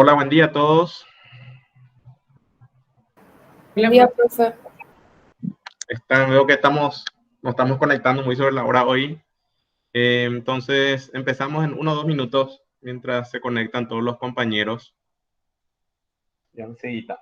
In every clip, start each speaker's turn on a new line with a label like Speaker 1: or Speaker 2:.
Speaker 1: Hola, buen día a todos.
Speaker 2: Buen día, profe.
Speaker 1: Veo que nos estamos conectando muy sobre la hora hoy. Entonces, empezamos en 1 o 2 minutos mientras se conectan todos los compañeros. Ya enseguida.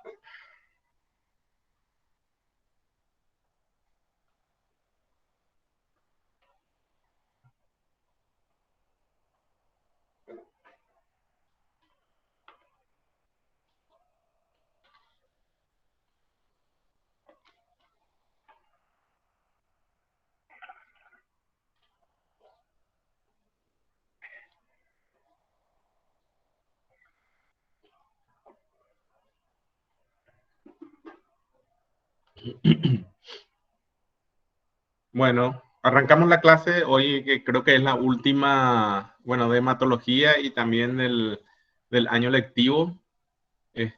Speaker 1: Bueno, arrancamos la clase hoy, que creo que es la última, bueno, de hematología y también del año lectivo.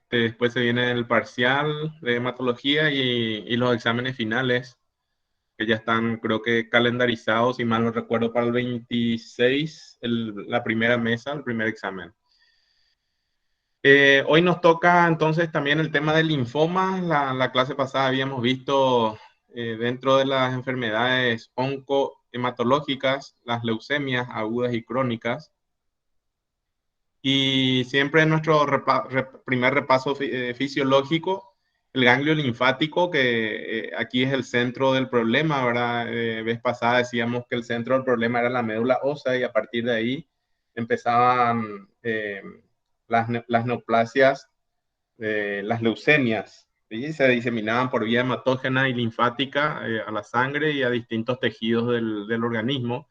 Speaker 1: Después se viene el parcial de hematología y los exámenes finales, que ya están, creo que calendarizados, si mal no recuerdo, para el 26, la primera mesa, el primer examen. Hoy nos toca entonces también el tema del linfoma. La clase pasada habíamos visto dentro de las enfermedades oncohematológicas, las leucemias agudas y crónicas. Y siempre en nuestro primer repaso fisiológico, el ganglio linfático, que aquí es el centro del problema, ¿verdad? Vez pasada decíamos que el centro del problema era la médula ósea y a partir de ahí empezaban las neoplasias, las leucemias, ¿sí? Se diseminaban por vía hematógena y linfática a la sangre y a distintos tejidos del organismo.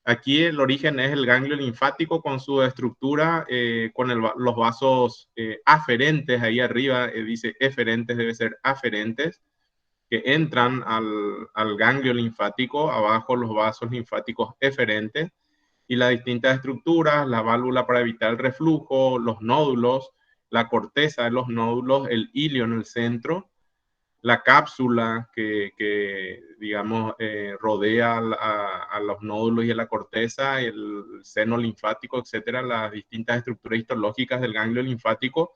Speaker 1: Aquí el origen es el ganglio linfático con su estructura, con los vasos aferentes, ahí arriba dice eferentes, debe ser aferentes, que entran al ganglio linfático, abajo los vasos linfáticos eferentes, y las distintas estructuras, la válvula para evitar el reflujo, los nódulos, la corteza de los nódulos, el hilio en el centro, la cápsula que digamos, rodea a los nódulos y a la corteza, el seno linfático, etcétera, las distintas estructuras histológicas del ganglio linfático,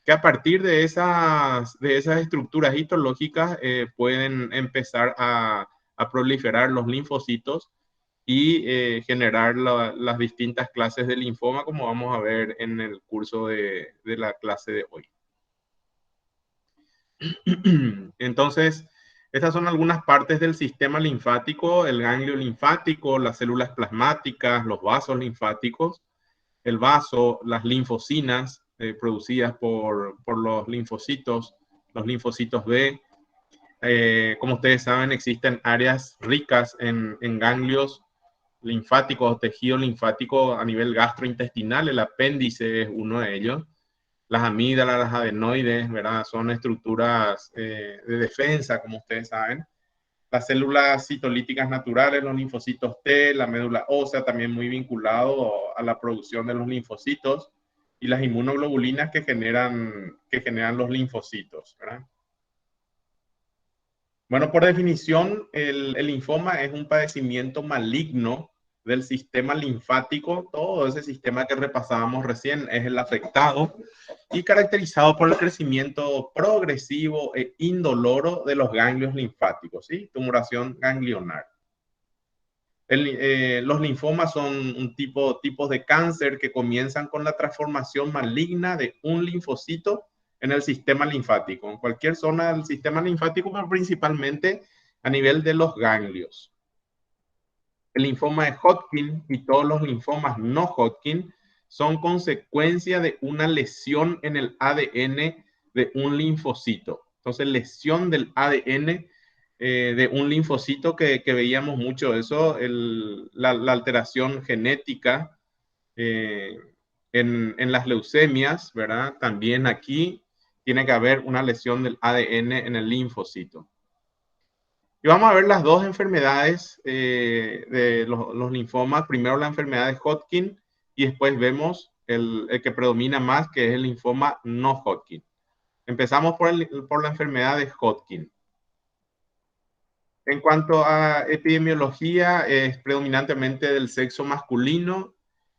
Speaker 1: que a partir de esas estructuras histológicas pueden empezar a proliferar los linfocitos y generar las distintas clases de linfoma, como vamos a ver en el curso de la clase de hoy. Entonces, estas son algunas partes del sistema linfático: el ganglio linfático, las células plasmáticas, los vasos linfáticos, el vaso, las linfocinas producidas por los linfocitos B. Como ustedes saben, existen áreas ricas en ganglios linfáticos, tejido linfático a nivel gastrointestinal. El apéndice es uno de ellos. Las amígdalas, las adenoides, ¿verdad? Son estructuras de defensa, como ustedes saben. Las células citolíticas naturales, los linfocitos T, la médula ósea, también muy vinculado a la producción de los linfocitos, y las inmunoglobulinas que generan los linfocitos, ¿verdad? Bueno, por definición, el linfoma es un padecimiento maligno del sistema linfático. Todo ese sistema que repasábamos recién es el afectado y caracterizado por el crecimiento progresivo e indoloro de los ganglios linfáticos, ¿sí? Tumoración ganglionar. Los linfomas son tipos de cáncer que comienzan con la transformación maligna de un linfocito en el sistema linfático, en cualquier zona del sistema linfático, pero principalmente a nivel de los ganglios. El linfoma de Hodgkin y todos los linfomas no Hodgkin son consecuencia de una lesión en el ADN de un linfocito. Entonces, lesión del ADN de un linfocito, que veíamos mucho eso, la alteración genética en las leucemias, ¿verdad? También aquí tiene que haber una lesión del ADN en el linfocito. Y vamos a ver las dos enfermedades de los linfomas. Primero la enfermedad de Hodgkin y después vemos el que predomina más, que es el linfoma no Hodgkin. Empezamos por la enfermedad de Hodgkin. En cuanto a epidemiología, es predominantemente del sexo masculino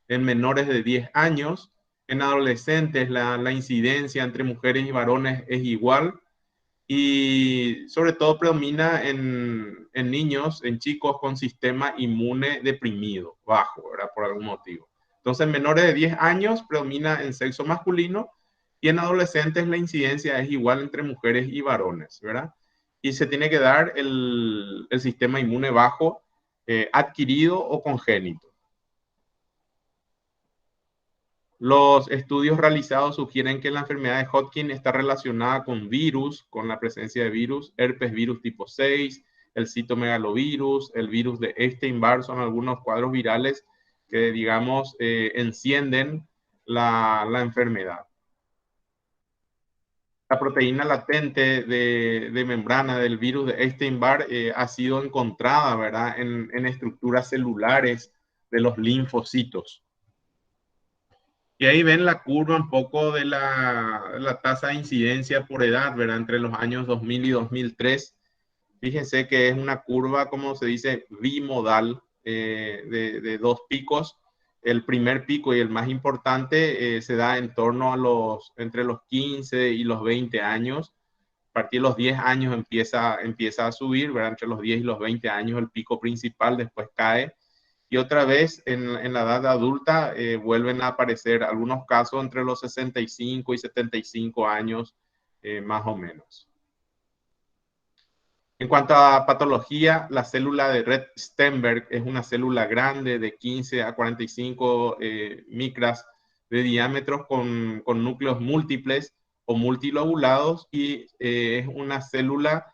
Speaker 1: en menores de 10 años. En adolescentes la incidencia entre mujeres y varones es igual y sobre todo predomina en niños, en chicos con sistema inmune deprimido, bajo, ¿verdad? Por algún motivo. Entonces, en menores de 10 años predomina en sexo masculino y en adolescentes la incidencia es igual entre mujeres y varones, ¿verdad? Y se tiene que dar el sistema inmune bajo, adquirido o congénito. Los estudios realizados sugieren que la enfermedad de Hodgkin está relacionada con virus, con la presencia de virus, herpes virus tipo 6, el citomegalovirus, el virus de Epstein-Barr, son algunos cuadros virales que, digamos, encienden la enfermedad. La proteína latente de membrana del virus de Epstein-Barr ha sido encontrada, ¿verdad?, en estructuras celulares de los linfocitos. Y ahí ven la curva un poco de la tasa de incidencia por edad, ¿verdad? Entre los años 2000 y 2003. Fíjense que es una curva, como se dice, bimodal, de dos picos. El primer pico y el más importante se da en torno a entre los 15 y los 20 años. A partir de los 10 años empieza a subir, ¿verdad? Entre los 10 y los 20 años el pico principal, después cae y otra vez en la edad adulta vuelven a aparecer algunos casos entre los 65 y 75 años, más o menos. En cuanto a patología, la célula de Rett-Steinberg es una célula grande de 15 a 45 micras de diámetro con núcleos múltiples o multilobulados y es una célula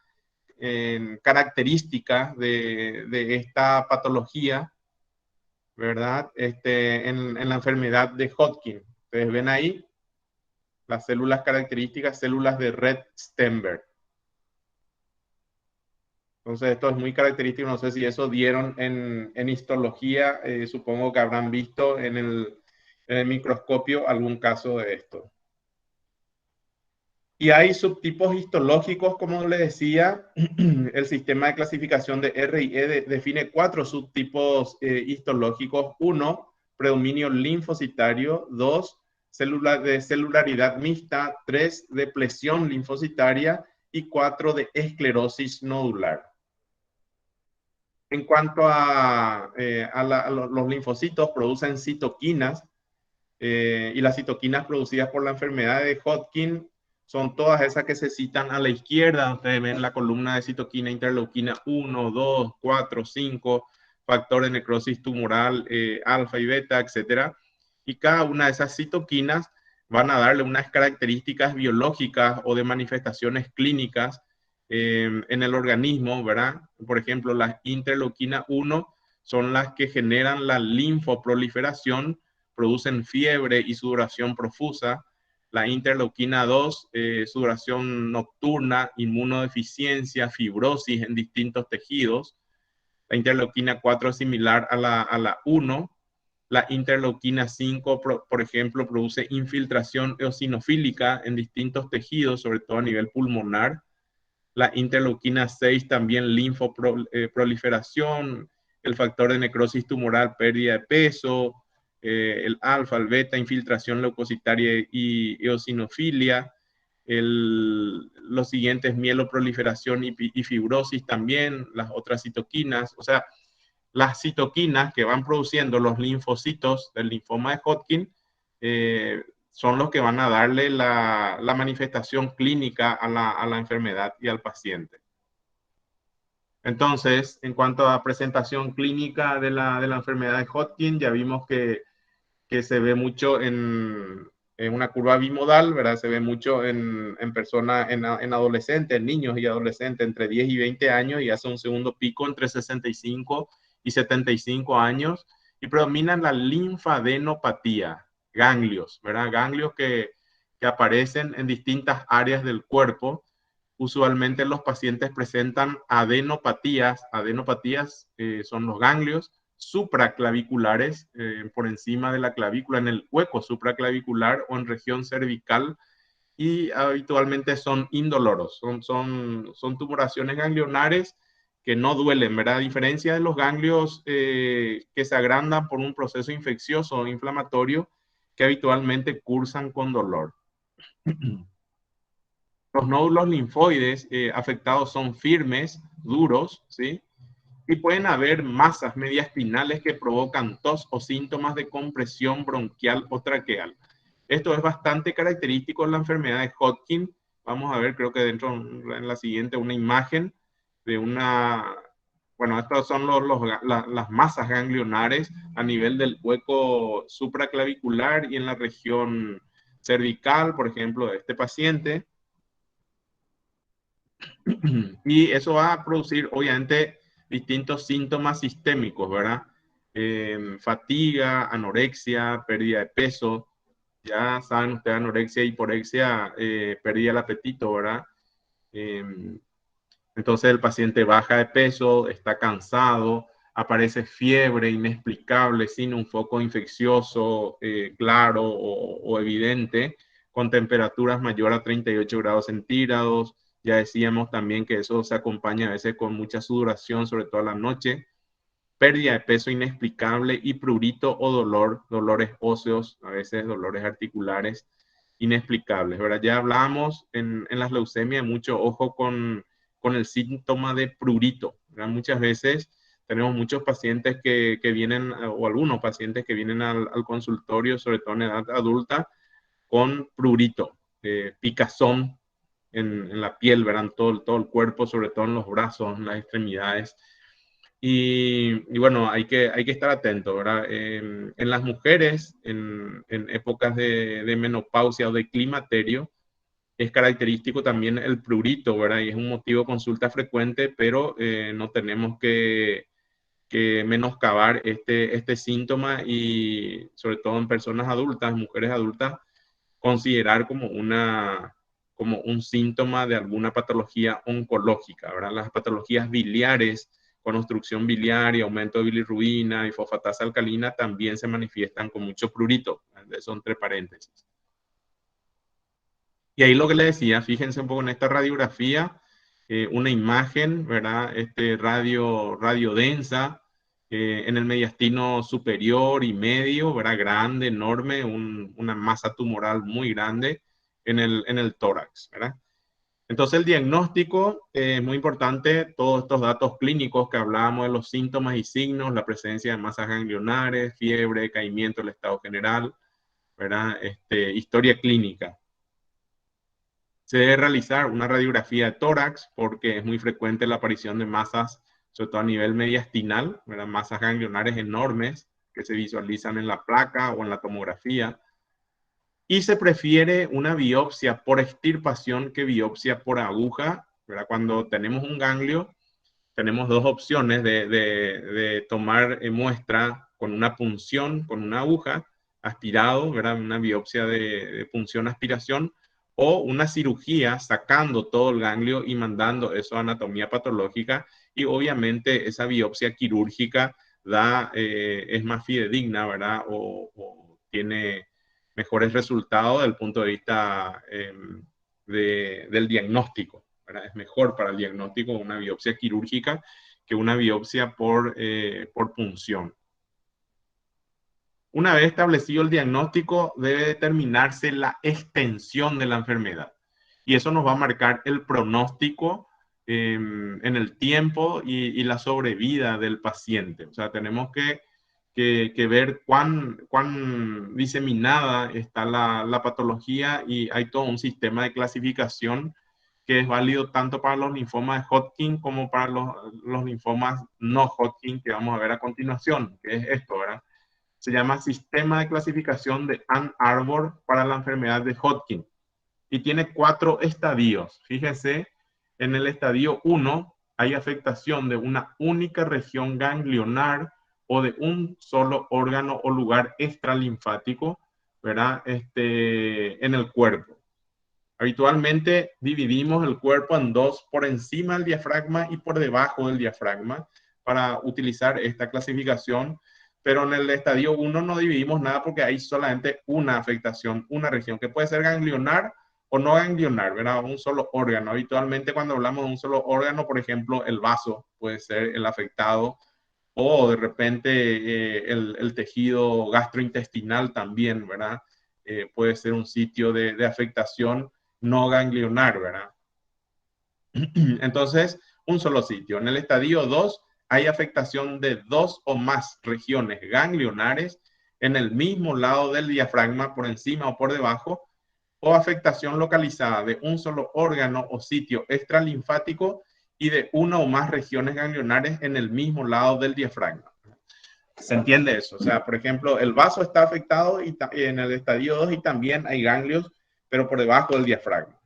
Speaker 1: característica de esta patología, ¿verdad? En la enfermedad de Hodgkin. Ustedes ven ahí las células características, células de Rett-Steinberg. Entonces, esto es muy característico. No sé si eso dieron en histología. Supongo que habrán visto en el microscopio algún caso de esto. Y hay subtipos histológicos, como les decía, el sistema de clasificación de RIE define 4 subtipos histológicos. 1, predominio linfocitario. 2, de celularidad mixta. 3, depresión linfocitaria. Y 4, de esclerosis nodular. En cuanto a los linfocitos, producen citoquinas y las citoquinas producidas por la enfermedad de Hodgkin son todas esas que se citan a la izquierda. Ustedes ven la columna de citoquina, interleuquina 1, 2, 4, 5, factor de necrosis tumoral, alfa y beta, etc. Y cada una de esas citoquinas van a darle unas características biológicas o de manifestaciones clínicas en el organismo, ¿verdad? Por ejemplo, las interleuquina 1 son las que generan la linfoproliferación, producen fiebre y sudoración profusa. La interleuquina 2, sudoración nocturna, inmunodeficiencia, fibrosis en distintos tejidos. La interleuquina 4 es similar a la 1. La interleuquina 5, por ejemplo, produce infiltración eosinofílica en distintos tejidos, sobre todo a nivel pulmonar. La interleuquina 6 también linfoproliferación, el factor de necrosis tumoral, pérdida de peso, el alfa, el beta, infiltración leucocitaria y eosinofilia. Los siguientes, mieloproliferación y fibrosis también, las otras citoquinas. O sea, las citoquinas que van produciendo los linfocitos del linfoma de Hodgkin son los que van a darle la manifestación clínica a la enfermedad y al paciente. Entonces, en cuanto a presentación clínica de la enfermedad de Hodgkin, ya vimos que se ve mucho en una curva bimodal, ¿verdad? Se ve mucho en personas, en adolescentes, niños y adolescentes entre 10 y 20 años y hace un segundo pico entre 65 y 75 años y predominan la linfadenopatía, ganglios, ¿verdad? Ganglios que aparecen en distintas áreas del cuerpo. Usualmente los pacientes presentan adenopatías. Adenopatías son los ganglios supraclaviculares por encima de la clavícula, en el hueco supraclavicular o en región cervical, y habitualmente son indoloros, son tumoraciones ganglionares que no duelen, ¿verdad? A diferencia de los ganglios que se agrandan por un proceso infeccioso o inflamatorio, que habitualmente cursan con dolor. Los nódulos linfoides afectados son firmes, duros, ¿sí? Y pueden haber masas mediastinales que provocan tos o síntomas de compresión bronquial o traqueal. Esto es bastante característico de la enfermedad de Hodgkin. Vamos a ver, creo que dentro en la siguiente, una imagen de una... Bueno, estos son las masas ganglionares a nivel del hueco supraclavicular y en la región cervical, por ejemplo, de este paciente. Y eso va a producir, obviamente, distintos síntomas sistémicos, ¿verdad? Fatiga, anorexia, pérdida de peso. Ya saben ustedes, anorexia, hiporexia, pérdida del apetito, ¿verdad? Eh, entonces el paciente baja de peso, está cansado, aparece fiebre inexplicable sin un foco infeccioso claro o evidente, con temperaturas mayor a 38 grados centígrados. Ya decíamos también que eso se acompaña a veces con mucha sudoración, sobre todo a la noche. Pérdida de peso inexplicable y prurito o dolores óseos, a veces dolores articulares inexplicables, ¿verdad? Ya hablamos en las leucemias, mucho ojo con el síntoma de prurito, ¿verdad? Muchas veces tenemos muchos pacientes que vienen, o algunos pacientes que vienen al consultorio, sobre todo en edad adulta, con prurito, picazón en la piel, verán todo el cuerpo, sobre todo en los brazos, en las extremidades. Y bueno, hay que estar atento, ¿verdad? En las mujeres, en épocas de menopausia o de climaterio, es característico también el prurito, ¿verdad? Y es un motivo de consulta frecuente, pero no tenemos que menoscabar este síntoma y sobre todo en personas adultas, mujeres adultas, considerar como un síntoma de alguna patología oncológica, ¿verdad? Las patologías biliares con obstrucción biliar y aumento de bilirrubina y fosfatasa alcalina también se manifiestan con mucho prurito, eso entre paréntesis. Y ahí lo que le decía, fíjense un poco en esta radiografía, una imagen, ¿verdad? Radio densa, en el mediastino superior y medio, ¿verdad? Grande, enorme, una masa tumoral muy grande en el tórax, ¿verdad? Entonces el diagnóstico es muy importante, todos estos datos clínicos que hablábamos de los síntomas y signos, la presencia de masas ganglionares, fiebre, caimiento del estado general, ¿verdad? Historia clínica. Se debe realizar una radiografía de tórax porque es muy frecuente la aparición de masas, sobre todo a nivel mediastinal, ¿verdad? Masas ganglionares enormes que se visualizan en la placa o en la tomografía. Y se prefiere una biopsia por extirpación que biopsia por aguja, ¿verdad? Cuando tenemos un ganglio, tenemos dos opciones de tomar muestra con una punción, con una aguja, aspirado, ¿verdad? Una biopsia de punción aspiración, o una cirugía sacando todo el ganglio y mandando eso a anatomía patológica, y obviamente esa biopsia quirúrgica es más fidedigna, ¿verdad? O tiene mejores resultados desde el punto de vista del diagnóstico, ¿verdad? Es mejor para el diagnóstico una biopsia quirúrgica que una biopsia por punción. Una vez establecido el diagnóstico, debe determinarse la extensión de la enfermedad. Y eso nos va a marcar el pronóstico en el tiempo y la sobrevida del paciente. O sea, tenemos que ver cuán diseminada está la patología, y hay todo un sistema de clasificación que es válido tanto para los linfomas de Hodgkin como para los linfomas no Hodgkin, que vamos a ver a continuación, que es esto, ¿verdad? Se llama Sistema de Clasificación de Ann Arbor para la enfermedad de Hodgkin y tiene 4 estadios. Fíjense, en el estadio 1 hay afectación de una única región ganglionar o de un solo órgano o lugar extralinfático, ¿verdad? En el cuerpo. Habitualmente dividimos el cuerpo en dos, por encima del diafragma y por debajo del diafragma, para utilizar esta clasificación, pero en el estadio 1 no dividimos nada porque hay solamente una afectación, una región, que puede ser ganglionar o no ganglionar, ¿verdad? Un solo órgano. Habitualmente cuando hablamos de un solo órgano, por ejemplo, el vaso puede ser el afectado, o de repente el tejido gastrointestinal también, ¿verdad? Puede ser un sitio de afectación no ganglionar, ¿verdad? Entonces, un solo sitio. En el estadio 2 hay afectación de 2 o más regiones ganglionares en el mismo lado del diafragma, por encima o por debajo, o afectación localizada de un solo órgano o sitio extralinfático y de una o más regiones ganglionares en el mismo lado del diafragma. ¿Se entiende eso? O sea, por ejemplo, el vaso está afectado en el estadio 2 y también hay ganglios, pero por debajo del diafragma.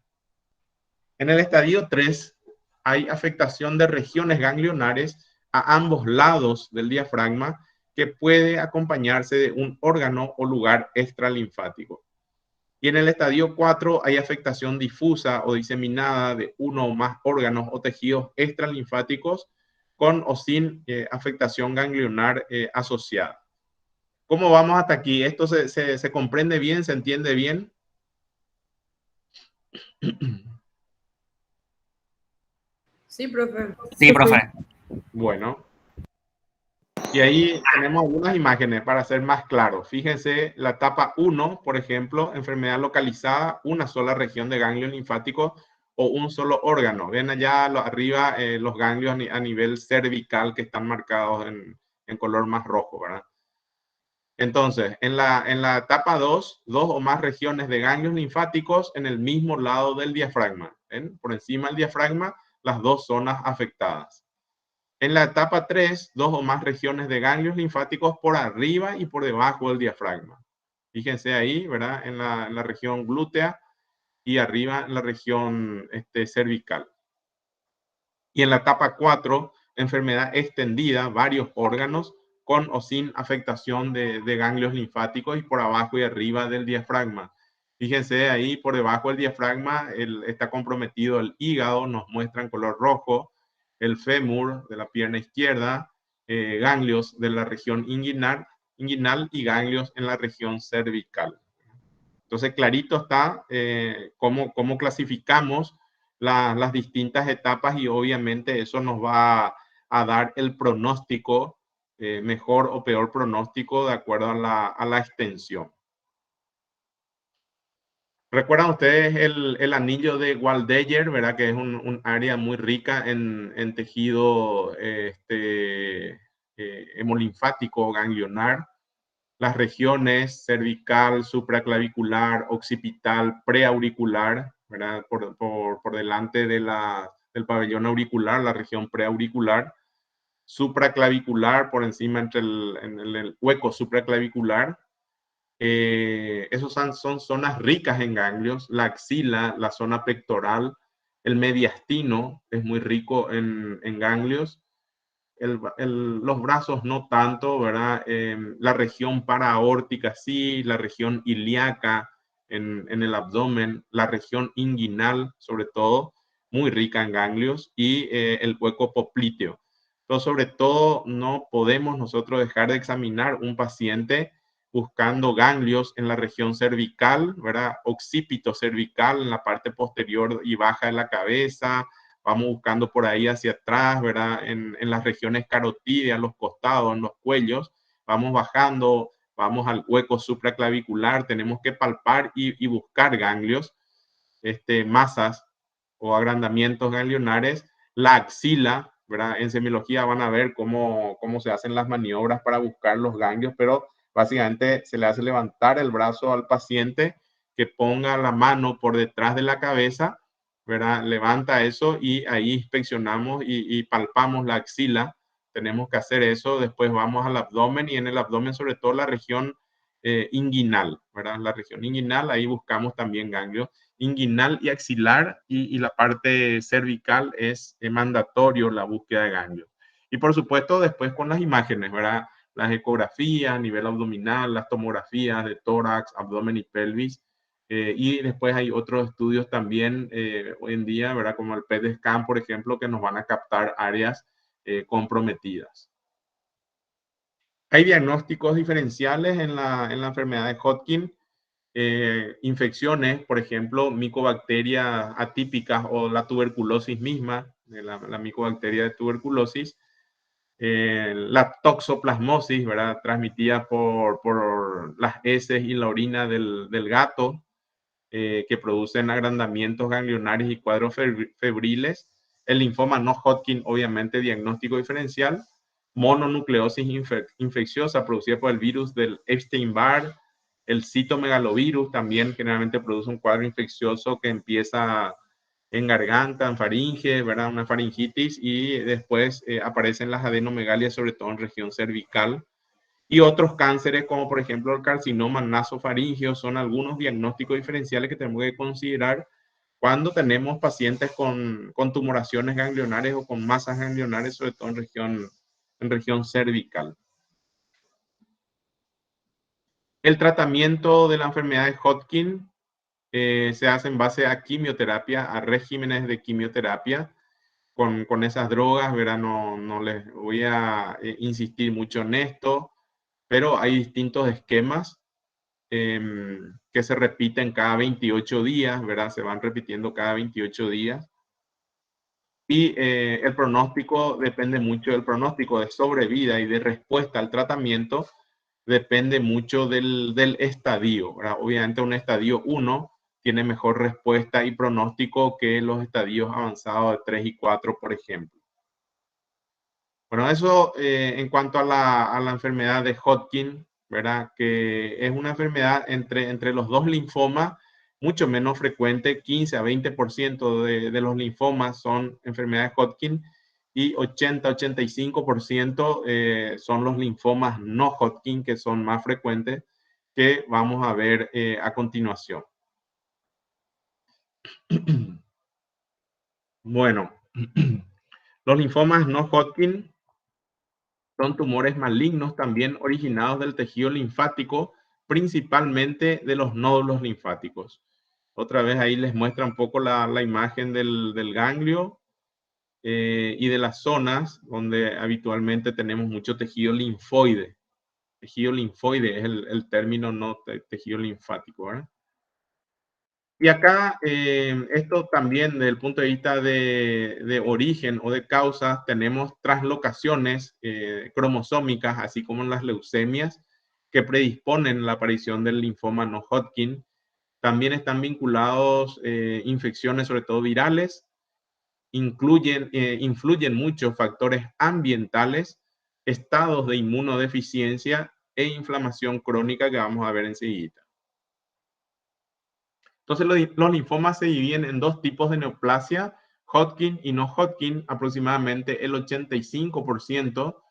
Speaker 1: En el estadio 3 hay afectación de regiones ganglionares a ambos lados del diafragma que puede acompañarse de un órgano o lugar extralinfático. Y en el estadio 4 hay afectación difusa o diseminada de uno o más órganos o tejidos extralinfáticos con o sin afectación ganglionar asociada. ¿Cómo vamos hasta aquí? ¿Esto se comprende bien? ¿Se entiende bien?
Speaker 2: Sí, profe.
Speaker 3: Sí, profe.
Speaker 1: Bueno, y ahí tenemos algunas imágenes para ser más claros. Fíjense, la etapa 1, por ejemplo, enfermedad localizada, una sola región de ganglio linfático o un solo órgano. Ven allá arriba los ganglios a nivel cervical que están marcados en color más rojo, ¿verdad? Entonces, en la etapa 2, dos o más regiones de ganglios linfáticos en el mismo lado del diafragma. ¿Ven? Por encima del diafragma, las dos zonas afectadas. En la etapa 3, dos o más regiones de ganglios linfáticos por arriba y por debajo del diafragma. Fíjense ahí, ¿verdad? En la región glútea y arriba en la región cervical. Y en la etapa 4, enfermedad extendida, varios órganos con o sin afectación de ganglios linfáticos y por abajo y arriba del diafragma. Fíjense ahí, por debajo del diafragma está comprometido el hígado, nos muestra en color rojo, el fémur de la pierna izquierda, ganglios de la región inguinal y ganglios en la región cervical. Entonces, clarito está cómo clasificamos las distintas etapas y obviamente eso nos va a dar el pronóstico, mejor o peor pronóstico de acuerdo a la extensión. ¿Recuerdan ustedes el anillo de Waldeyer, verdad? Que es un área muy rica en tejido hemolinfático ganglionar. Las regiones cervical, supraclavicular, occipital, preauricular, ¿verdad? Por delante del pabellón auricular, la región preauricular, supraclavicular, por encima entre el hueco supraclavicular. Esos son zonas ricas en ganglios, la axila, la zona pectoral, el mediastino es muy rico en ganglios, los brazos no tanto, ¿verdad? La región paraórtica sí, la región ilíaca en el abdomen, la región inguinal sobre todo, muy rica en ganglios y el hueco popliteo. Entonces, sobre todo, no podemos nosotros dejar de examinar un paciente buscando ganglios en la región cervical, ¿verdad? Occipito cervical en la parte posterior y baja de la cabeza, vamos buscando por ahí hacia atrás, ¿verdad? En las regiones carotídeas, los costados, en los cuellos, vamos bajando, vamos al hueco supraclavicular, tenemos que palpar y buscar ganglios, masas o agrandamientos ganglionares, la axila, ¿verdad? En semiología van a ver cómo se hacen las maniobras para buscar los ganglios, pero básicamente se le hace levantar el brazo al paciente, que ponga la mano por detrás de la cabeza, ¿verdad? Levanta eso y ahí inspeccionamos y palpamos la axila. Tenemos que hacer eso, después vamos al abdomen y en el abdomen sobre todo la región inguinal, ¿verdad? La región inguinal, ahí buscamos también ganglios. Inguinal y axilar y la parte cervical es mandatorio la búsqueda de ganglios. Y por supuesto después con las imágenes, ¿verdad? Las ecografías a nivel abdominal, las tomografías de tórax, abdomen y pelvis. Y después hay otros estudios también hoy en día, ¿verdad? Como el PET scan, por ejemplo, que nos van a captar áreas comprometidas. Hay diagnósticos diferenciales en la enfermedad de Hodgkin, infecciones, por ejemplo, micobacterias atípicas o la tuberculosis misma, la micobacteria de tuberculosis. La toxoplasmosis, ¿verdad? Transmitida por las heces y la orina del gato, que producen agrandamientos ganglionares y cuadros febriles. El linfoma no Hodgkin, obviamente, diagnóstico diferencial. Mononucleosis infecciosa producida por el virus del Epstein-Barr. El citomegalovirus también generalmente produce un cuadro infeccioso que empieza en garganta, en faringe, ¿verdad? Una faringitis, y después aparecen las adenomegalias, sobre todo en región cervical. Y otros cánceres, como por ejemplo el carcinoma nasofaringeo, son algunos diagnósticos diferenciales que tenemos que considerar cuando tenemos pacientes con tumoraciones ganglionares o con masas ganglionares, sobre todo en región cervical. El tratamiento de la enfermedad de Hodgkin se hace en base a quimioterapia, a regímenes de quimioterapia con esas drogas, ¿verdad? No les voy a insistir mucho en esto, pero hay distintos esquemas que se repiten cada 28 días, ¿verdad? Se van repitiendo cada 28 días. Y el pronóstico depende mucho del pronóstico de sobrevida y de respuesta al tratamiento, depende mucho del estadio, ¿verdad? Obviamente un estadio 1 tiene mejor respuesta y pronóstico que los estadios avanzados de 3 y 4, por ejemplo. Bueno, eso en cuanto a la enfermedad de Hodgkin, ¿verdad? Que es una enfermedad entre los dos linfomas mucho menos frecuente, 15 a 20% de los linfomas son enfermedades de Hodgkin y 80-85% son los linfomas no Hodgkin, que son más frecuentes, que vamos a ver a continuación. Bueno, los linfomas no Hodgkin son tumores malignos también originados del tejido linfático, principalmente de los nódulos linfáticos. Otra vez ahí les muestra un poco la imagen del ganglio y de las zonas donde habitualmente tenemos mucho tejido linfoide. Tejido linfoide es el término, no tejido linfático, ¿verdad? Y acá, esto también desde el punto de vista de origen o de causa, tenemos traslocaciones cromosómicas, así como en las leucemias, que predisponen la aparición del linfoma no Hodgkin. También están vinculados infecciones, sobre todo virales, influyen muchos factores ambientales, estados de inmunodeficiencia e inflamación crónica que vamos a ver enseguida. Entonces los linfomas se dividen en dos tipos de neoplasia, Hodgkin y no Hodgkin. Aproximadamente el 85%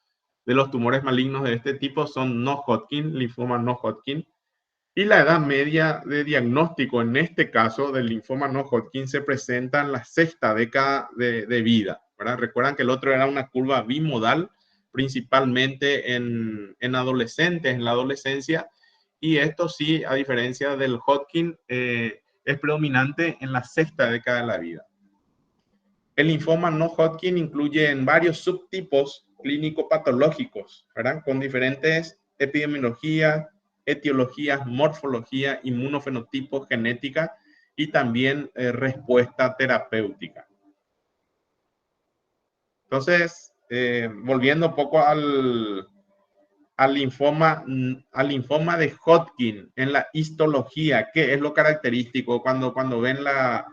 Speaker 1: de los tumores malignos de este tipo son no Hodgkin, linfoma no Hodgkin. Y la edad media de diagnóstico en este caso del linfoma no Hodgkin se presenta en la sexta década de vida, ¿verdad? Recuerdan que el otro era una curva bimodal, principalmente en adolescentes, en la adolescencia, y esto sí, a diferencia del Hodgkin, es predominante en la sexta década de la vida. El linfoma no Hodgkin incluye en varios subtipos clínico-patológicos, ¿verdad? Con diferentes epidemiologías, etiologías, morfología, inmunofenotipo, genética y también respuesta terapéutica. Entonces, volviendo un poco al linfoma de Hodgkin en la histología, ¿qué es lo característico cuando ven la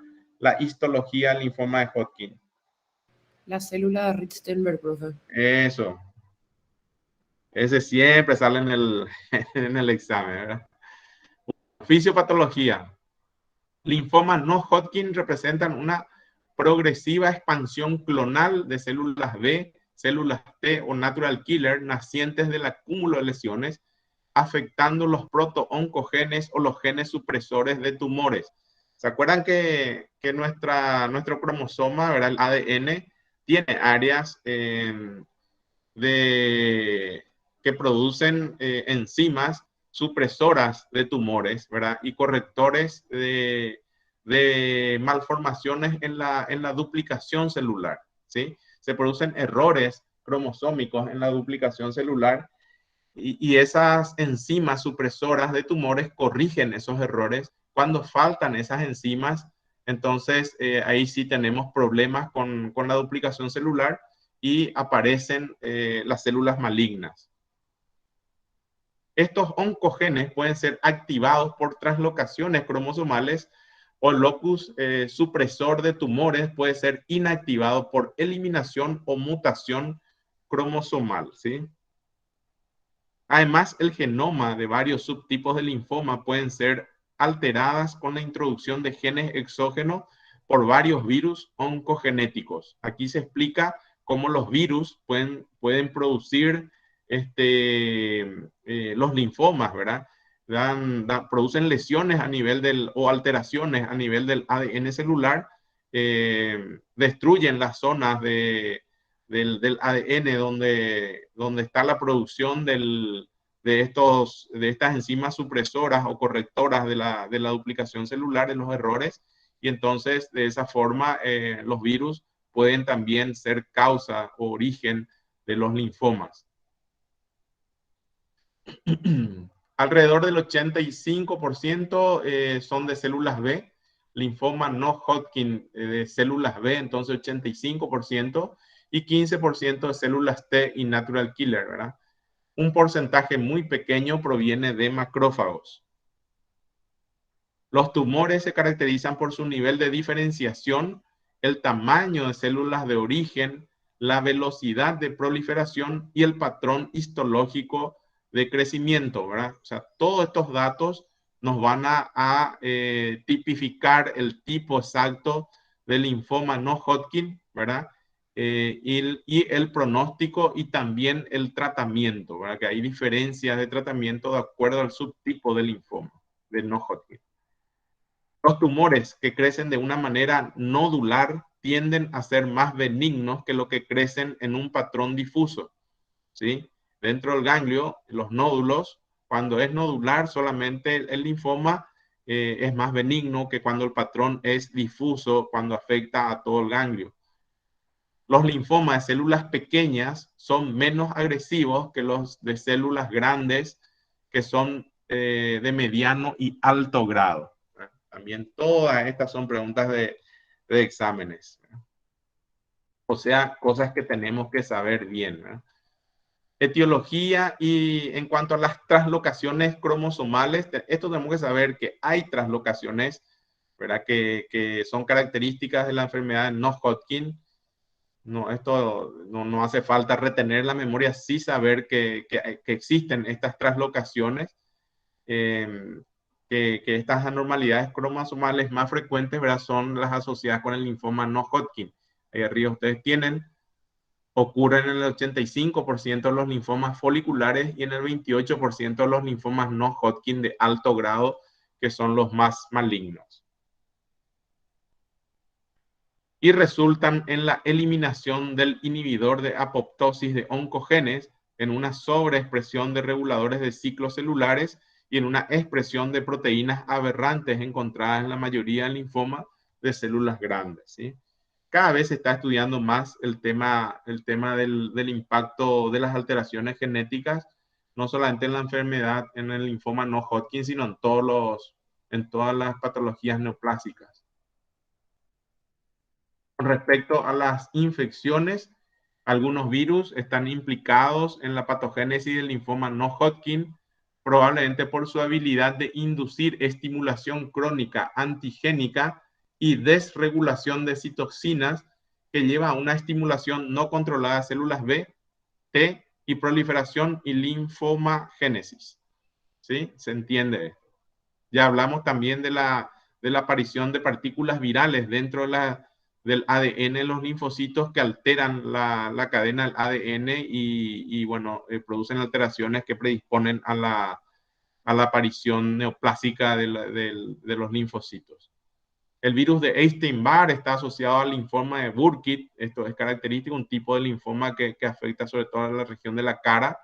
Speaker 1: histología del linfoma de Hodgkin?
Speaker 2: La célula de Richtsenberg, profe.
Speaker 1: Eso. Ese siempre sale en el examen, ¿verdad? Fisiopatología. Linfomas no Hodgkin representan una progresiva expansión clonal de células B, células T o natural killer nacientes del acúmulo de lesiones, afectando los proto-oncogenes o los genes supresores de tumores. ¿Se acuerdan que nuestro cromosoma, ¿verdad? El ADN, tiene áreas que producen enzimas supresoras de tumores, ¿verdad? Y correctores de malformaciones en la duplicación celular, ¿sí? Se producen errores cromosómicos en la duplicación celular y esas enzimas supresoras de tumores corrigen esos errores. Cuando faltan esas enzimas, entonces ahí sí tenemos problemas con la duplicación celular y aparecen las células malignas. Estos oncogenes pueden ser activados por translocaciones cromosomales o el locus supresor de tumores puede ser inactivado por eliminación o mutación cromosomal, ¿sí? Además, el genoma de varios subtipos de linfoma pueden ser alteradas con la introducción de genes exógenos por varios virus oncogenéticos. Aquí se explica cómo los virus pueden producir los linfomas, ¿verdad? Producen lesiones a nivel o alteraciones a nivel del ADN celular, destruyen las zonas del ADN donde está la producción de estas enzimas supresoras o correctoras de la duplicación celular, de los errores, y entonces de esa forma los virus pueden también ser causa o origen de los linfomas. Alrededor del 85% son de células B, linfoma no Hodgkin de células B, entonces 85%, y 15% de células T y natural killer, ¿verdad? Un porcentaje muy pequeño proviene de macrófagos. Los tumores se caracterizan por su nivel de diferenciación, el tamaño de células de origen, la velocidad de proliferación y el patrón histológico de crecimiento, ¿verdad? O sea, todos estos datos nos van a tipificar el tipo exacto del linfoma no Hodgkin, ¿verdad? Y el pronóstico y también el tratamiento, ¿verdad? Que hay diferencias de tratamiento de acuerdo al subtipo del linfoma de no Hodgkin. Los tumores que crecen de una manera nodular tienden a ser más benignos que los que crecen en un patrón difuso, ¿sí? Dentro del ganglio, los nódulos, cuando es nodular, solamente el linfoma es más benigno que cuando el patrón es difuso, cuando afecta a todo el ganglio. Los linfomas de células pequeñas son menos agresivos que los de células grandes, que son de mediano y alto grado. También todas estas son preguntas de exámenes. O sea, cosas que tenemos que saber bien, ¿verdad? Etiología y en cuanto a las translocaciones cromosomales, esto tenemos que saber que hay translocaciones, ¿verdad? Que son características de la enfermedad de no-Hodgkin. No, esto no hace falta retener la memoria, sí saber que existen estas translocaciones, eh, que estas anormalidades cromosomales más frecuentes, ¿verdad? Son las asociadas con el linfoma no Hodgkin. Ahí arriba ustedes tienen, ocurren en el 85% de los linfomas foliculares y en el 28% de los linfomas no Hodgkin de alto grado, que son los más malignos. Y resultan en la eliminación del inhibidor de apoptosis de oncogenes, en una sobreexpresión de reguladores de ciclos celulares y en una expresión de proteínas aberrantes encontradas en la mayoría del linfoma de células grandes, ¿sí? Cada vez se está estudiando más el tema del impacto de las alteraciones genéticas, no solamente en la enfermedad, en el linfoma no Hodgkin, sino en todas las patologías neoplásicas. Con respecto a las infecciones, algunos virus están implicados en la patogénesis del linfoma no Hodgkin, probablemente por su habilidad de inducir estimulación crónica antigénica y desregulación de citoxinas que lleva a una estimulación no controlada de células B, T y proliferación y linfomagénesis. ¿Sí? ¿Se entiende? Ya hablamos también de la aparición de partículas virales dentro del ADN de los linfocitos que alteran la cadena del ADN y bueno, producen alteraciones que predisponen a la aparición neoplásica de los linfocitos. El virus de Epstein-Barr está asociado al linfoma de Burkitt. Esto es característico, un tipo de linfoma que afecta sobre todo a la región de la cara.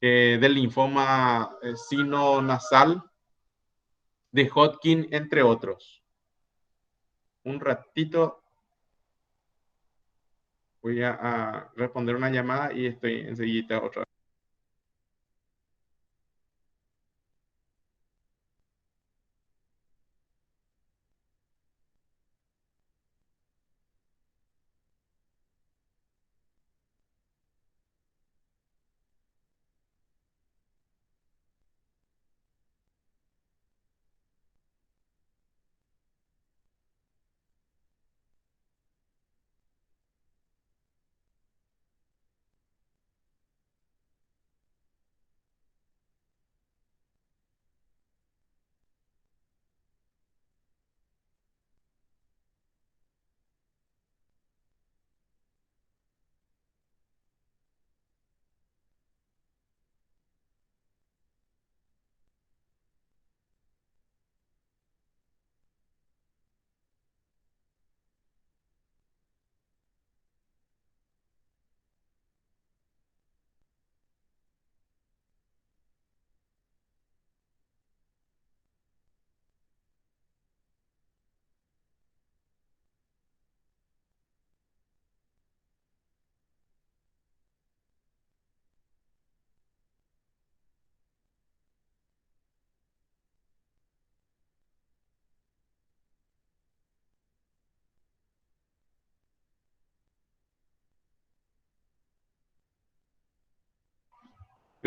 Speaker 1: Del linfoma sinonasal de Hodgkin, entre otros. Un ratito voy a responder una llamada y estoy enseguida otra vez.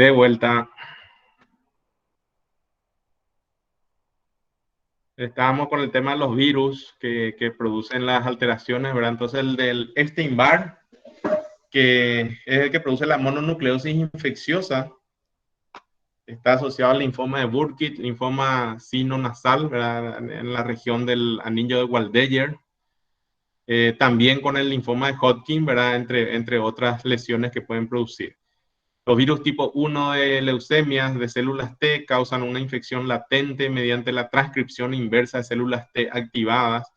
Speaker 1: De vuelta, estábamos con el tema de los virus que producen las alteraciones, ¿verdad? Entonces el del Epstein-Barr, que es el que produce la mononucleosis infecciosa, está asociado al linfoma de Burkitt, linfoma sinonasal, ¿verdad? En la región del anillo de Waldeyer. También con el linfoma de Hodgkin, ¿verdad? Entre otras lesiones que pueden producir. Los virus tipo 1 de leucemias de células T causan una infección latente mediante la transcripción inversa de células T activadas.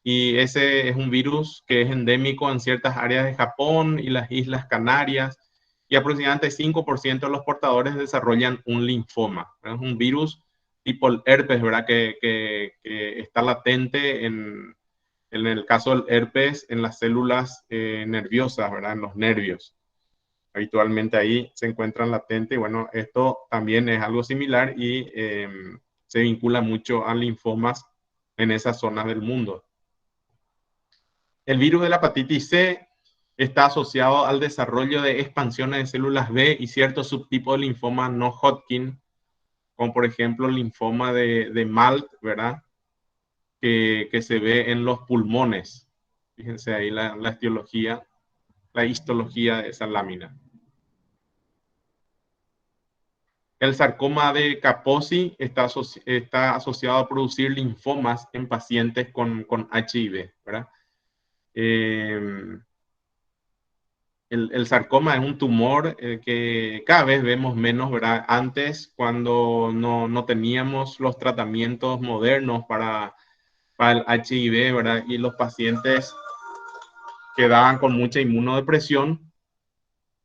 Speaker 1: Y ese es un virus que es endémico en ciertas áreas de Japón y las Islas Canarias. Y aproximadamente 5% de los portadores desarrollan un linfoma. Es un virus tipo el herpes, ¿verdad? Que está latente en el caso del herpes en las células nerviosas, ¿verdad? En los nervios. Habitualmente ahí se encuentran latentes. Bueno, esto también es algo similar y se vincula mucho a linfomas en esas zonas del mundo. El virus de la hepatitis C está asociado al desarrollo de expansiones de células B y ciertos subtipos de linfoma no Hodgkin, como por ejemplo el linfoma de Malt, ¿verdad? Que se ve en los pulmones. Fíjense ahí la etiología, la histología de esa lámina. El sarcoma de Kaposi está asociado a producir linfomas en pacientes con HIV, ¿verdad? El sarcoma es un tumor que cada vez vemos menos, ¿verdad? Antes, cuando no teníamos los tratamientos modernos para el HIV, ¿verdad? Y los pacientes quedaban con mucha inmunodepresión,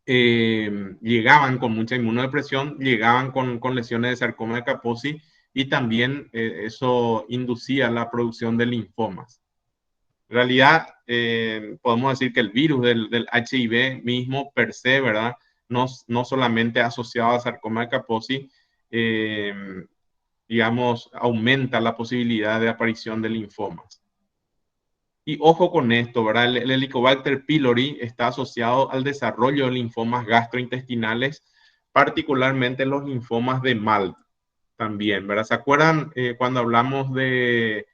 Speaker 1: llegaban con mucha inmunodepresión, llegaban con lesiones de sarcoma de Kaposi y también eso inducía la producción de linfomas. En realidad, podemos decir que el virus del HIV mismo per se, ¿verdad? No solamente asociado a sarcoma de Kaposi, eh, digamos, aumenta la posibilidad de aparición de linfomas. Y ojo con esto, ¿verdad? El Helicobacter pylori está asociado al desarrollo de linfomas gastrointestinales, particularmente los linfomas de Malt también, ¿verdad? ¿Se acuerdan cuando hablamos de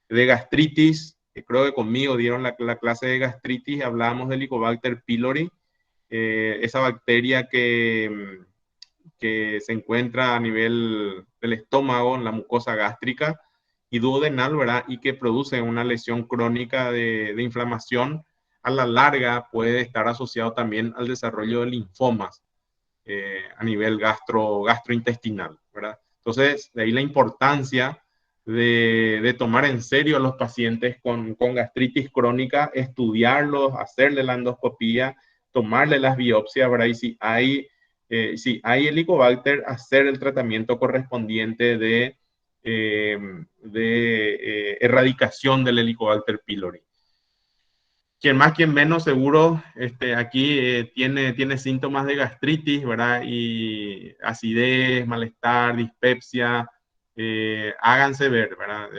Speaker 1: gastritis? Creo que conmigo dieron la clase de gastritis, hablábamos del Helicobacter pylori, esa bacteria que se encuentra a nivel del estómago, en la mucosa gástrica y duodenal, ¿verdad? Y que produce una lesión crónica de inflamación, a la larga puede estar asociado también al desarrollo de linfomas a nivel gastrointestinal, ¿verdad? Entonces, de ahí la importancia de tomar en serio a los pacientes con gastritis crónica, estudiarlos, hacerle la endoscopía, tomarle las biopsias, ¿verdad? Y si hay helicobacter, hacer el tratamiento correspondiente de erradicación del Helicobacter pylori. Quien más, quien menos, seguro, aquí tiene síntomas de gastritis, ¿verdad? Y acidez, malestar, dispepsia, háganse ver, ¿verdad?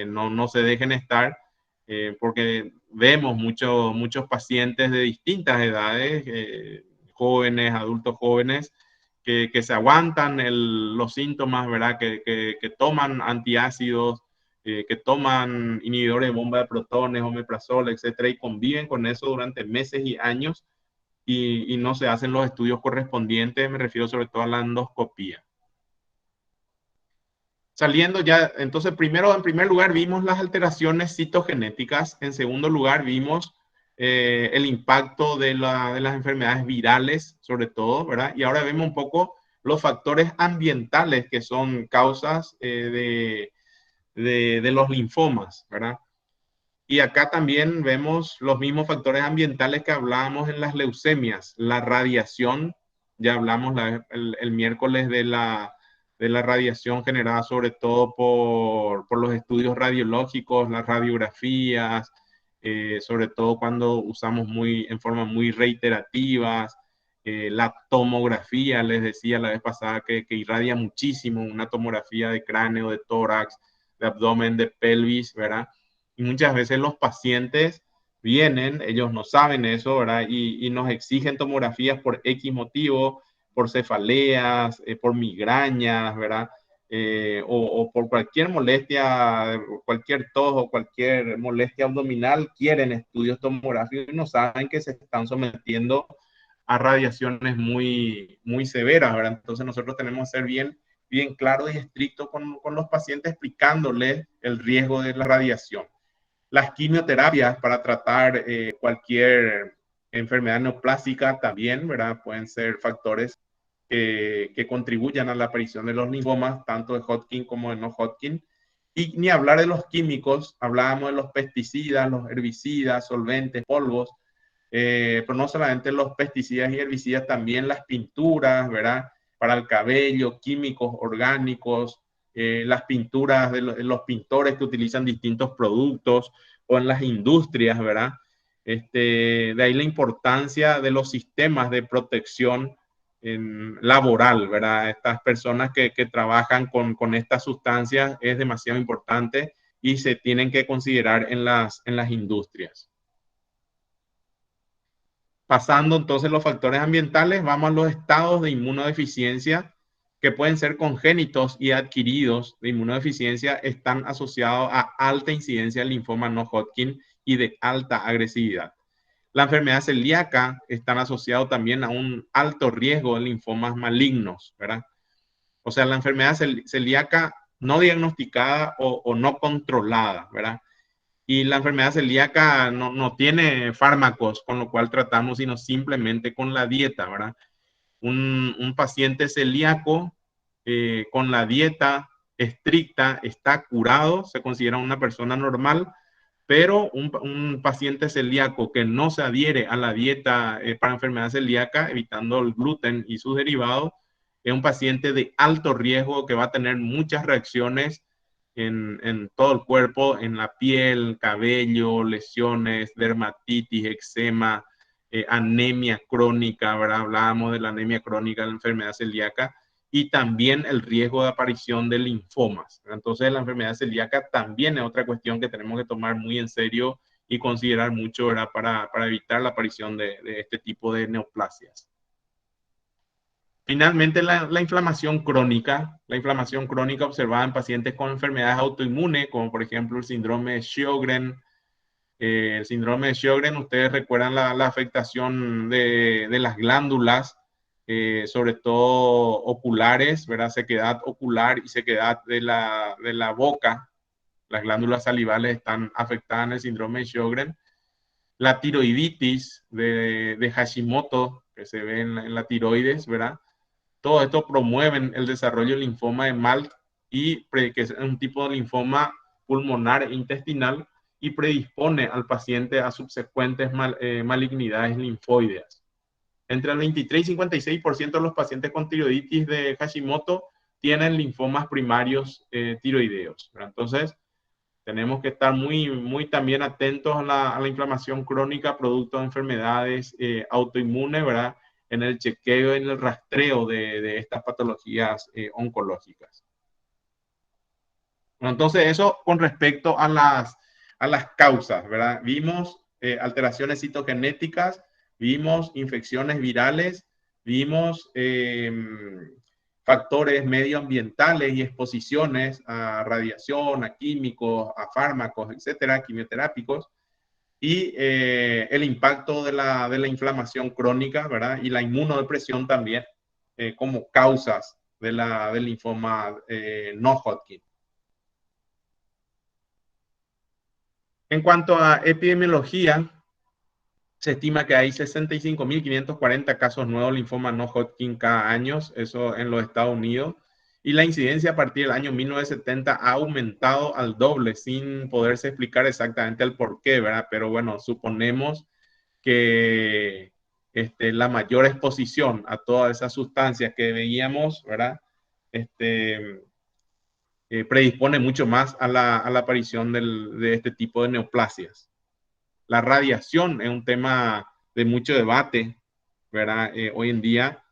Speaker 1: No se dejen estar, porque vemos muchos pacientes de distintas edades, jóvenes, adultos jóvenes, que se aguantan los síntomas, ¿verdad? Que toman antiácidos, que toman inhibidores de bomba de protones, omeprazol, etcétera, y conviven con eso durante meses y años y no se hacen los estudios correspondientes, me refiero sobre todo a la endoscopía. Saliendo ya, entonces en primer lugar vimos las alteraciones citogenéticas, en segundo lugar vimos el impacto de las enfermedades virales, sobre todo, ¿verdad? Y ahora vemos un poco los factores ambientales que son causas de los linfomas, ¿verdad? Y acá también vemos los mismos factores ambientales que hablábamos en las leucemias, la radiación, ya hablamos el miércoles de la radiación generada sobre todo por los estudios radiológicos, las radiografías, sobre todo cuando usamos en forma muy reiterativas, la tomografía, les decía la vez pasada que irradia muchísimo, una tomografía de cráneo, de tórax, de abdomen, de pelvis, ¿verdad? Y muchas veces los pacientes vienen, ellos no saben eso, ¿verdad? Y nos exigen tomografías por X motivo, por cefaleas, por migrañas, ¿verdad? O por cualquier molestia, cualquier tos o cualquier molestia abdominal, quieren estudios tomográficos y no saben que se están sometiendo a radiaciones muy severas, ¿verdad? Entonces nosotros tenemos que ser bien claros y estrictos con los pacientes explicándoles el riesgo de la radiación. Las quimioterapias para tratar cualquier enfermedad neoplásica también, ¿verdad? Pueden ser factores que contribuyan a la aparición de los linfomas, tanto de Hodgkin como de no Hodgkin. Y ni hablar de los químicos, hablábamos de los pesticidas, los herbicidas, solventes, polvos, pero no solamente los pesticidas y herbicidas, también las pinturas, ¿verdad? Para el cabello, químicos orgánicos, las pinturas de los pintores que utilizan distintos productos o en las industrias, ¿verdad? De ahí la importancia de los sistemas de protección laboral, ¿verdad? Estas personas que trabajan con estas sustancias es demasiado importante y se tienen que considerar en las industrias. Pasando entonces los factores ambientales, vamos a los estados de inmunodeficiencia que pueden ser congénitos y adquiridos de inmunodeficiencia, están asociados a alta incidencia de linfoma no Hodgkin y de alta agresividad. La enfermedad celíaca están asociados también a un alto riesgo de linfomas malignos, ¿verdad? O sea, la enfermedad celíaca no diagnosticada o no controlada, ¿verdad? Y la enfermedad celíaca no tiene fármacos con lo cual tratamos, sino simplemente con la dieta, ¿verdad? Un paciente celíaco con la dieta estricta está curado, se considera una persona normal, pero un paciente celíaco que no se adhiere a la dieta para enfermedad celíaca, evitando el gluten y sus derivados, es un paciente de alto riesgo que va a tener muchas reacciones en todo el cuerpo, en la piel, cabello, lesiones, dermatitis, eczema, anemia crónica, ¿verdad? Hablábamos de la anemia crónica de la enfermedad celíaca y también el riesgo de aparición de linfomas. Entonces, la enfermedad celíaca también es otra cuestión que tenemos que tomar muy en serio y considerar mucho, ¿verdad? Para evitar la aparición de este tipo de neoplasias. Finalmente, la inflamación crónica observada en pacientes con enfermedades autoinmunes, como por ejemplo el síndrome de Sjögren. El síndrome de Sjögren, ustedes recuerdan la afectación de las glándulas, sobre todo oculares, ¿verdad? Sequedad ocular y sequedad de la boca. Las glándulas salivales están afectadas en el síndrome de Sjögren. La tiroiditis de Hashimoto, que se ve en la tiroides, ¿verdad? Todo esto promueven el desarrollo del linfoma de Malt y que es un tipo de linfoma pulmonar e intestinal y predispone al paciente a subsecuentes malignidades linfoideas. Entre el 23 y 56% de los pacientes con tiroiditis de Hashimoto tienen linfomas primarios tiroideos. Entonces, tenemos que estar muy también atentos a la inflamación crónica producto de enfermedades autoinmunes, ¿verdad? En el chequeo, en el rastreo de estas patologías oncológicas. Bueno, entonces, eso con respecto a las causas, ¿verdad? Vimos alteraciones citogenéticas, vimos infecciones virales, vimos factores medioambientales y exposiciones a radiación, a químicos, a fármacos, etcétera, quimioterápicos, y el impacto de la inflamación crónica, ¿verdad? Y la inmunodepresión también como causas del linfoma no Hodgkin. En cuanto a epidemiología, se estima que hay 65.540 casos nuevos de linfoma no Hodgkin cada año, eso en los Estados Unidos, y la incidencia a partir del año 1970 ha aumentado al doble, sin poderse explicar exactamente el por qué, ¿verdad? Pero bueno, suponemos que la mayor exposición a todas esas sustancias que veíamos, ¿verdad? Predispone mucho más a la aparición de este tipo de neoplasias. La radiación es un tema de mucho debate, ¿verdad? Hoy en día,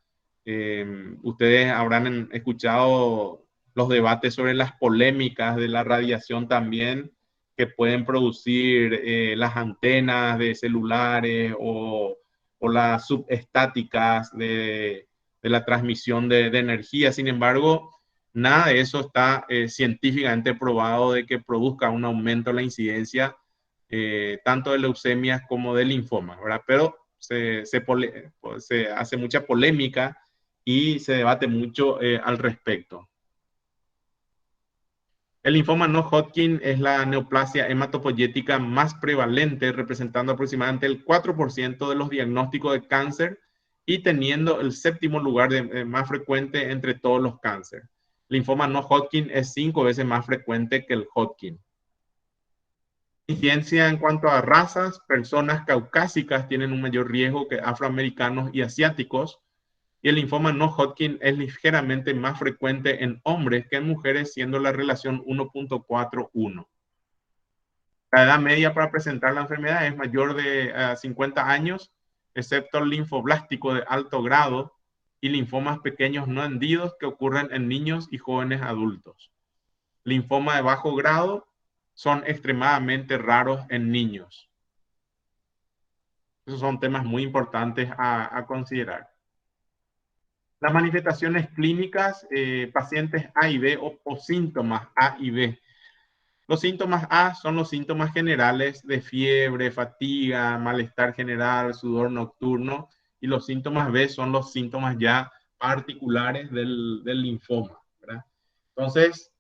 Speaker 1: ustedes habrán escuchado los debates sobre las polémicas de la radiación también que pueden producir las antenas de celulares o las subestáticas de la transmisión de energía. Sin embargo, nada de eso está científicamente probado de que produzca un aumento en la incidencia tanto de leucemias como de linfomas, ¿verdad? Pero se hace mucha polémica y se debate mucho al respecto. El linfoma no Hodgkin es la neoplasia hematopoyética más prevalente, representando aproximadamente el 4% de los diagnósticos de cáncer y teniendo el séptimo lugar más frecuente entre todos los cánceres. El linfoma no Hodgkin es 5 veces más frecuente que el Hodgkin. Incidencia en cuanto a razas, personas caucásicas tienen un mayor riesgo que afroamericanos y asiáticos. Y el linfoma no Hodgkin es ligeramente más frecuente en hombres que en mujeres, siendo la relación 1.41. La edad media para presentar la enfermedad es mayor de 50 años, excepto el linfoblástico de alto grado y linfomas pequeños no hendidos que ocurren en niños y jóvenes adultos. Linfoma de bajo grado son extremadamente raros en niños. Esos son temas muy importantes a considerar. Las manifestaciones clínicas, pacientes A y B o síntomas A y B. Los síntomas A son los síntomas generales de fiebre, fatiga, malestar general, sudor nocturno, y los síntomas B son los síntomas ya particulares del linfoma, ¿verdad? Entonces,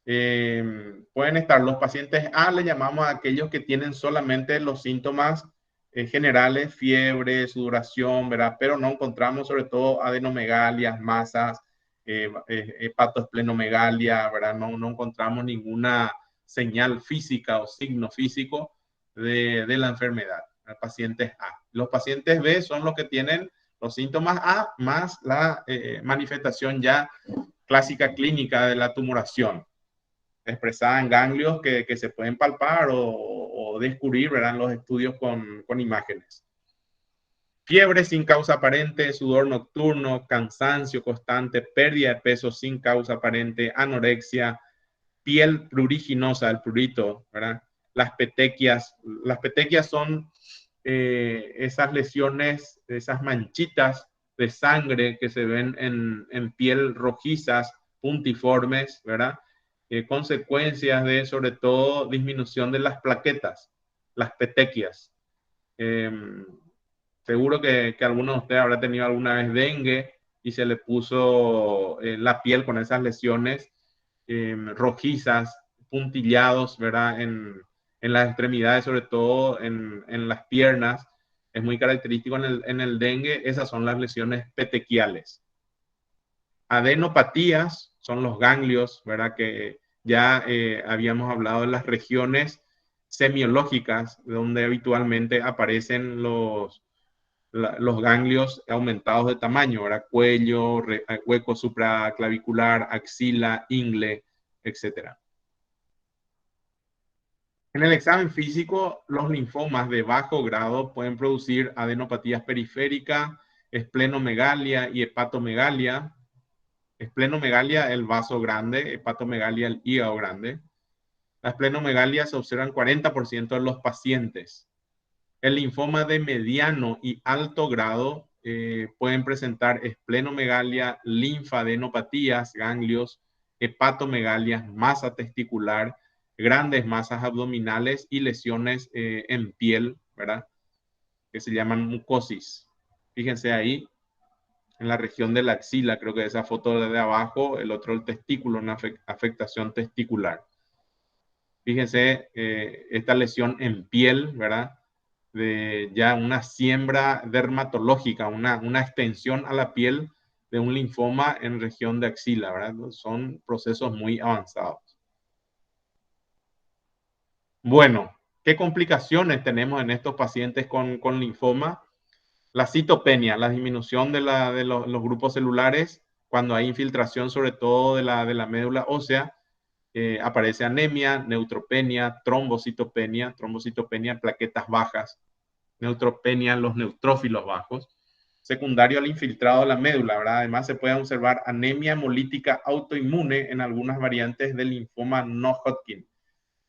Speaker 1: pueden estar los pacientes A, le llamamos a aquellos que tienen solamente los síntomas generales, fiebre, sudoración, ¿verdad? Pero no encontramos sobre todo adenomegalias, masas, hepatoesplenomegalia, ¿verdad? No encontramos ninguna señal física o signo físico de la enfermedad. Pacientes A. Los pacientes B son los que tienen los síntomas A más la manifestación ya clásica clínica de la tumoración, expresada en ganglios que se pueden palpar o descubrir, ¿verdad?, en los estudios con imágenes. Fiebre sin causa aparente, sudor nocturno, cansancio constante, pérdida de peso sin causa aparente, anorexia, piel pruriginosa, el prurito, ¿verdad? Las petequias son esas lesiones, esas manchitas de sangre que se ven en piel rojizas, puntiformes, ¿verdad? Consecuencias de, sobre todo, disminución de las plaquetas, las petequias. Seguro que alguno de ustedes habrá tenido alguna vez dengue y se le puso la piel con esas lesiones rojizas, puntillados, ¿verdad? En las extremidades, sobre todo en las piernas. Es muy característico en el dengue. Esas son las lesiones petequiales. Adenopatías son los ganglios, ¿verdad? Que ya habíamos hablado de las regiones semiológicas, donde habitualmente aparecen los ganglios aumentados de tamaño, ¿verdad? Cuello, hueco supraclavicular, axila, ingle, etc. En el examen físico, los linfomas de bajo grado pueden producir adenopatías periféricas, esplenomegalia y hepatomegalia. Esplenomegalia, el vaso grande, hepatomegalia, el hígado grande. La esplenomegalia se observa en 40% de los pacientes. El linfoma de mediano y alto grado pueden presentar esplenomegalia, linfadenopatías, ganglios, hepatomegalia, masa testicular, grandes masas abdominales y lesiones en piel, ¿verdad? Que se llaman mucosis. Fíjense ahí, en la región de la axila, creo que esa foto de abajo, el otro el testículo, una afectación testicular. Fíjense esta lesión en piel, ¿verdad? De ya una siembra dermatológica, una extensión a la piel de un linfoma en región de axila, ¿verdad? Son procesos muy avanzados. Bueno, ¿qué complicaciones tenemos en estos pacientes con linfoma? La citopenia, la disminución de los grupos celulares cuando hay infiltración, sobre todo de la médula ósea. Aparece anemia, neutropenia, trombocitopenia, plaquetas bajas, neutropenia, los neutrófilos bajos, secundario al infiltrado de la médula, ¿verdad? Además se puede observar anemia hemolítica autoinmune en algunas variantes del linfoma no Hodgkin.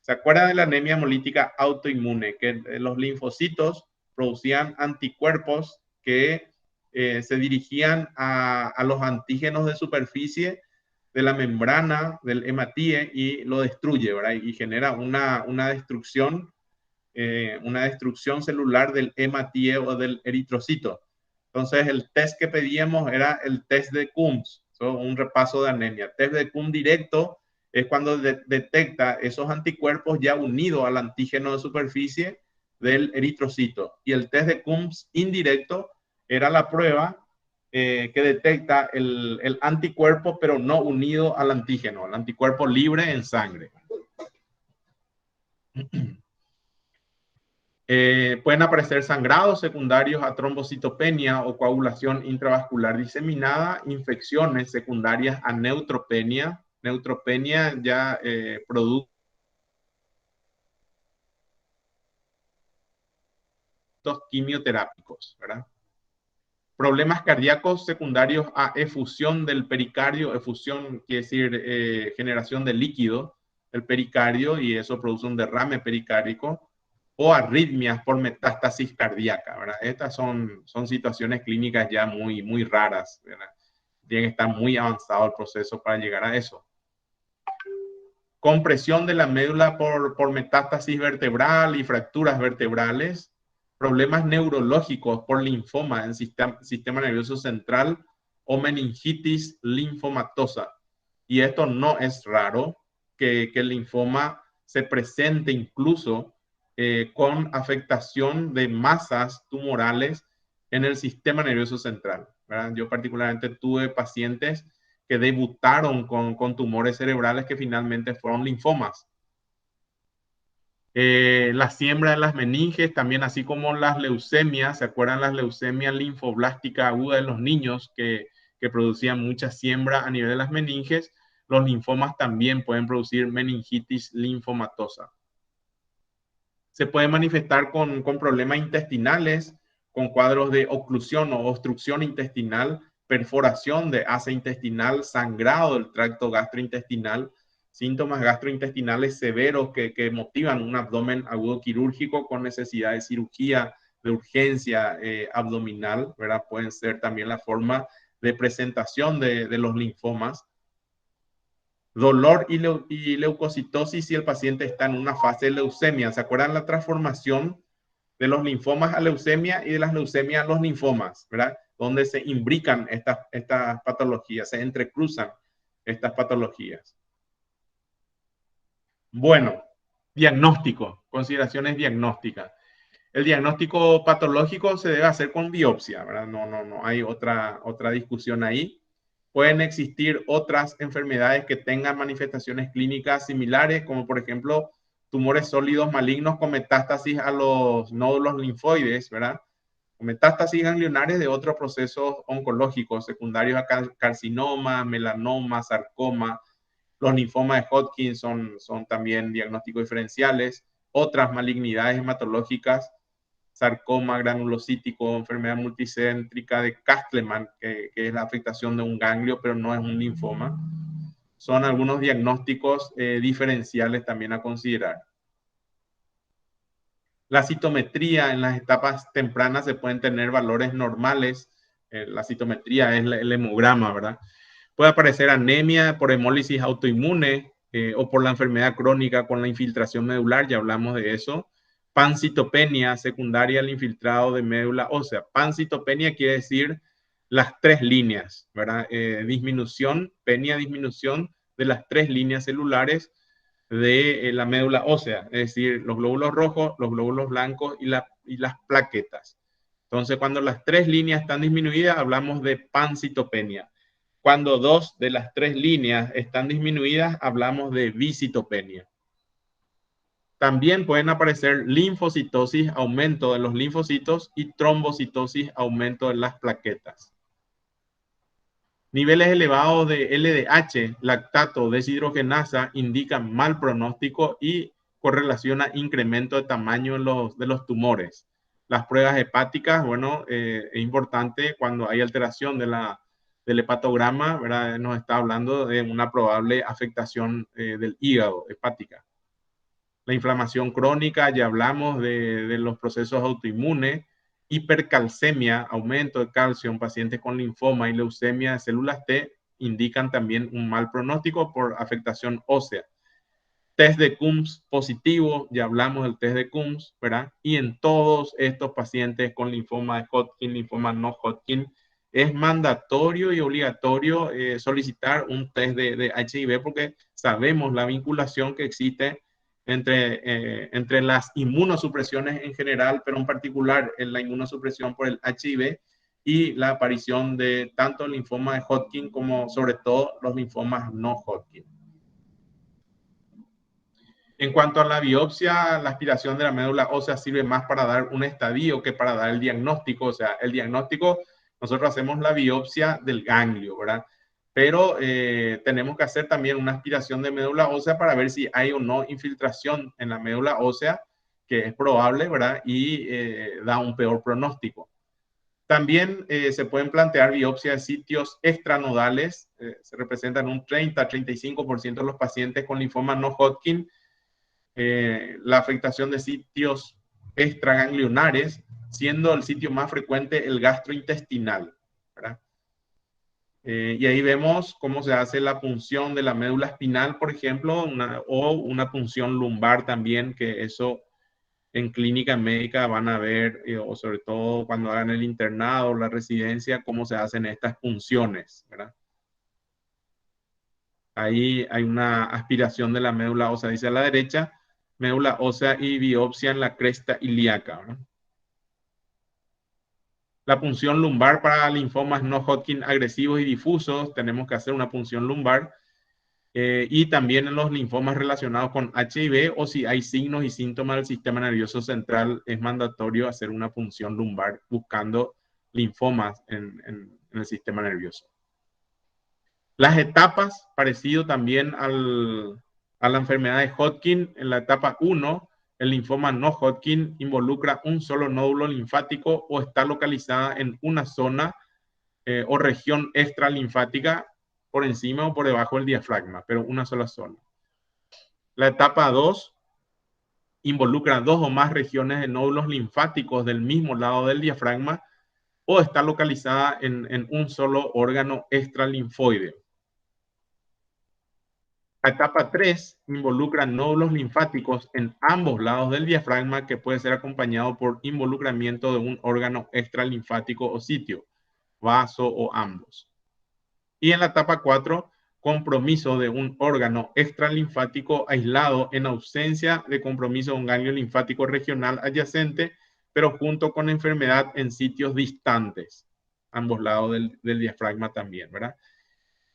Speaker 1: ¿Se acuerdan de la anemia hemolítica autoinmune? Que los linfocitos producían anticuerpos que se dirigían a los antígenos de superficie de la membrana del hematíe y lo destruye, ¿verdad? Y genera una destrucción celular del hematíe o del eritrocito. Entonces, el test que pedíamos era el test de Coombs, un repaso de anemia. El test de Coombs directo es cuando detecta esos anticuerpos ya unidos al antígeno de superficie del eritrocito. Y el test de Coombs indirecto era la prueba que detecta el anticuerpo, pero no unido al antígeno, el anticuerpo libre en sangre. Pueden aparecer sangrados secundarios a trombocitopenia o coagulación intravascular diseminada, infecciones secundarias a neutropenia. Neutropenia ya productos quimioterápicos, ¿verdad? Problemas cardíacos secundarios a efusión del pericardio. Efusión quiere decir generación de líquido del pericardio y eso produce un derrame pericárdico, o arritmias por metástasis cardíaca, ¿verdad? Estas son situaciones clínicas ya muy raras, ¿verdad? Tiene que estar muy avanzado el proceso para llegar a eso. Compresión de la médula por metástasis vertebral y fracturas vertebrales. Problemas neurológicos por linfoma en sistema nervioso central o meningitis linfomatosa. Y esto no es raro, que el linfoma se presente incluso con afectación de masas tumorales en el sistema nervioso central, ¿verdad? Yo particularmente tuve pacientes que debutaron con tumores cerebrales que finalmente fueron linfomas. La siembra de las meninges, también así como las leucemias, ¿se acuerdan las leucemias linfoblásticas agudas de los niños que producían mucha siembra a nivel de las meninges? Los linfomas también pueden producir meningitis linfomatosa. Se puede manifestar con problemas intestinales, con cuadros de oclusión o obstrucción intestinal, perforación de asa intestinal, sangrado del tracto gastrointestinal, síntomas gastrointestinales severos que motivan un abdomen agudo quirúrgico con necesidad de cirugía de urgencia abdominal, ¿verdad? Pueden ser también la forma de presentación de los linfomas. Dolor y leucocitosis si el paciente está en una fase de leucemia. ¿Se acuerdan la transformación de los linfomas a leucemia y de las leucemias a los linfomas, ¿verdad? Donde se imbrican estas patologías, se entrecruzan estas patologías. Bueno, diagnóstico, consideraciones diagnósticas. El diagnóstico patológico se debe hacer con biopsia, ¿verdad? No hay otra discusión ahí. Pueden existir otras enfermedades que tengan manifestaciones clínicas similares, como por ejemplo tumores sólidos malignos con metástasis a los nódulos linfoides, ¿verdad? O metástasis ganglionares de otros procesos oncológicos secundarios a carcinoma, melanoma, sarcoma. Los linfomas de Hodgkin son también diagnósticos diferenciales. Otras malignidades hematológicas, sarcoma granulocítico, enfermedad multicéntrica de Castleman, que es la afectación de un ganglio, pero no es un linfoma. Son algunos diagnósticos diferenciales también a considerar. La citometría en las etapas tempranas se pueden tener valores normales. La citometría es el hemograma, ¿verdad? Puede aparecer anemia por hemólisis autoinmune o por la enfermedad crónica con la infiltración medular, ya hablamos de eso. Pancitopenia secundaria al infiltrado de médula ósea. Pancitopenia quiere decir las tres líneas, ¿verdad? Disminución de las tres líneas celulares de la médula ósea, es decir, los glóbulos rojos, los glóbulos blancos y las plaquetas. Entonces, cuando las tres líneas están disminuidas, hablamos de pancitopenia. Cuando dos de las tres líneas están disminuidas, hablamos de visitopenia. También pueden aparecer linfocitosis, aumento de los linfocitos, y trombocitosis, aumento de las plaquetas. Niveles elevados de LDH, lactato, deshidrogenasa, indican mal pronóstico y correlación a incremento de tamaño de los tumores. Las pruebas hepáticas, bueno, es importante cuando hay alteración del hepatograma, ¿verdad? Nos está hablando de una probable afectación del hígado, hepática. La inflamación crónica, ya hablamos de los procesos autoinmunes. hipercalcemia, aumento de calcio en pacientes con linfoma y leucemia de células T indican también un mal pronóstico por afectación ósea. Test de Coombs positivo, ya hablamos del test de Coombs, ¿verdad? Y en todos estos pacientes con linfoma de Hodgkin, linfoma no Hodgkin, es mandatorio y obligatorio solicitar un test de HIV porque sabemos la vinculación que existe entre las inmunosupresiones en general, pero en particular en la inmunosupresión por el HIV y la aparición de tanto el linfoma de Hodgkin como sobre todo los linfomas no Hodgkin. En cuanto a la biopsia, la aspiración de la médula ósea sirve más para dar un estadio que para dar el diagnóstico. O sea, el diagnóstico, nosotros hacemos la biopsia del ganglio, ¿verdad? Pero tenemos que hacer también una aspiración de médula ósea para ver si hay o no infiltración en la médula ósea, que es probable, ¿verdad? Y da un peor pronóstico. También se pueden plantear biopsias de sitios extranodales. Se representan un 30-35% de los pacientes con linfoma no Hodgkin. La afectación de sitios extraganglionares, siendo el sitio más frecuente el gastrointestinal, ¿verdad? Y ahí vemos cómo se hace la punción de la médula espinal, por ejemplo, o una punción lumbar también, que eso en clínica médica van a ver, o sobre todo cuando hagan el internado o la residencia, cómo se hacen estas punciones, ¿verdad? Ahí hay una aspiración de la médula ósea, dice a la derecha, médula ósea y biopsia en la cresta ilíaca, ¿verdad? La punción lumbar para linfomas no Hodgkin agresivos y difusos, tenemos que hacer una punción lumbar. Y también en los linfomas relacionados con HIV o si hay signos y síntomas del sistema nervioso central, es mandatorio hacer una punción lumbar buscando linfomas en el sistema nervioso. Las etapas, parecido también a la enfermedad de Hodgkin, en la etapa 1, el linfoma no Hodgkin involucra un solo nódulo linfático o está localizada en una zona o región extralinfática por encima o por debajo del diafragma, pero una sola zona. La etapa 2 involucra dos o más regiones de nódulos linfáticos del mismo lado del diafragma o está localizada en un solo órgano extralinfoide. La etapa 3 involucra nódulos linfáticos en ambos lados del diafragma que puede ser acompañado por involucramiento de un órgano extralinfático o sitio, vaso o ambos. Y en la etapa 4, compromiso de un órgano extralinfático aislado en ausencia de compromiso de un ganglio linfático regional adyacente, pero junto con enfermedad en sitios distantes, ambos lados del diafragma también, ¿verdad?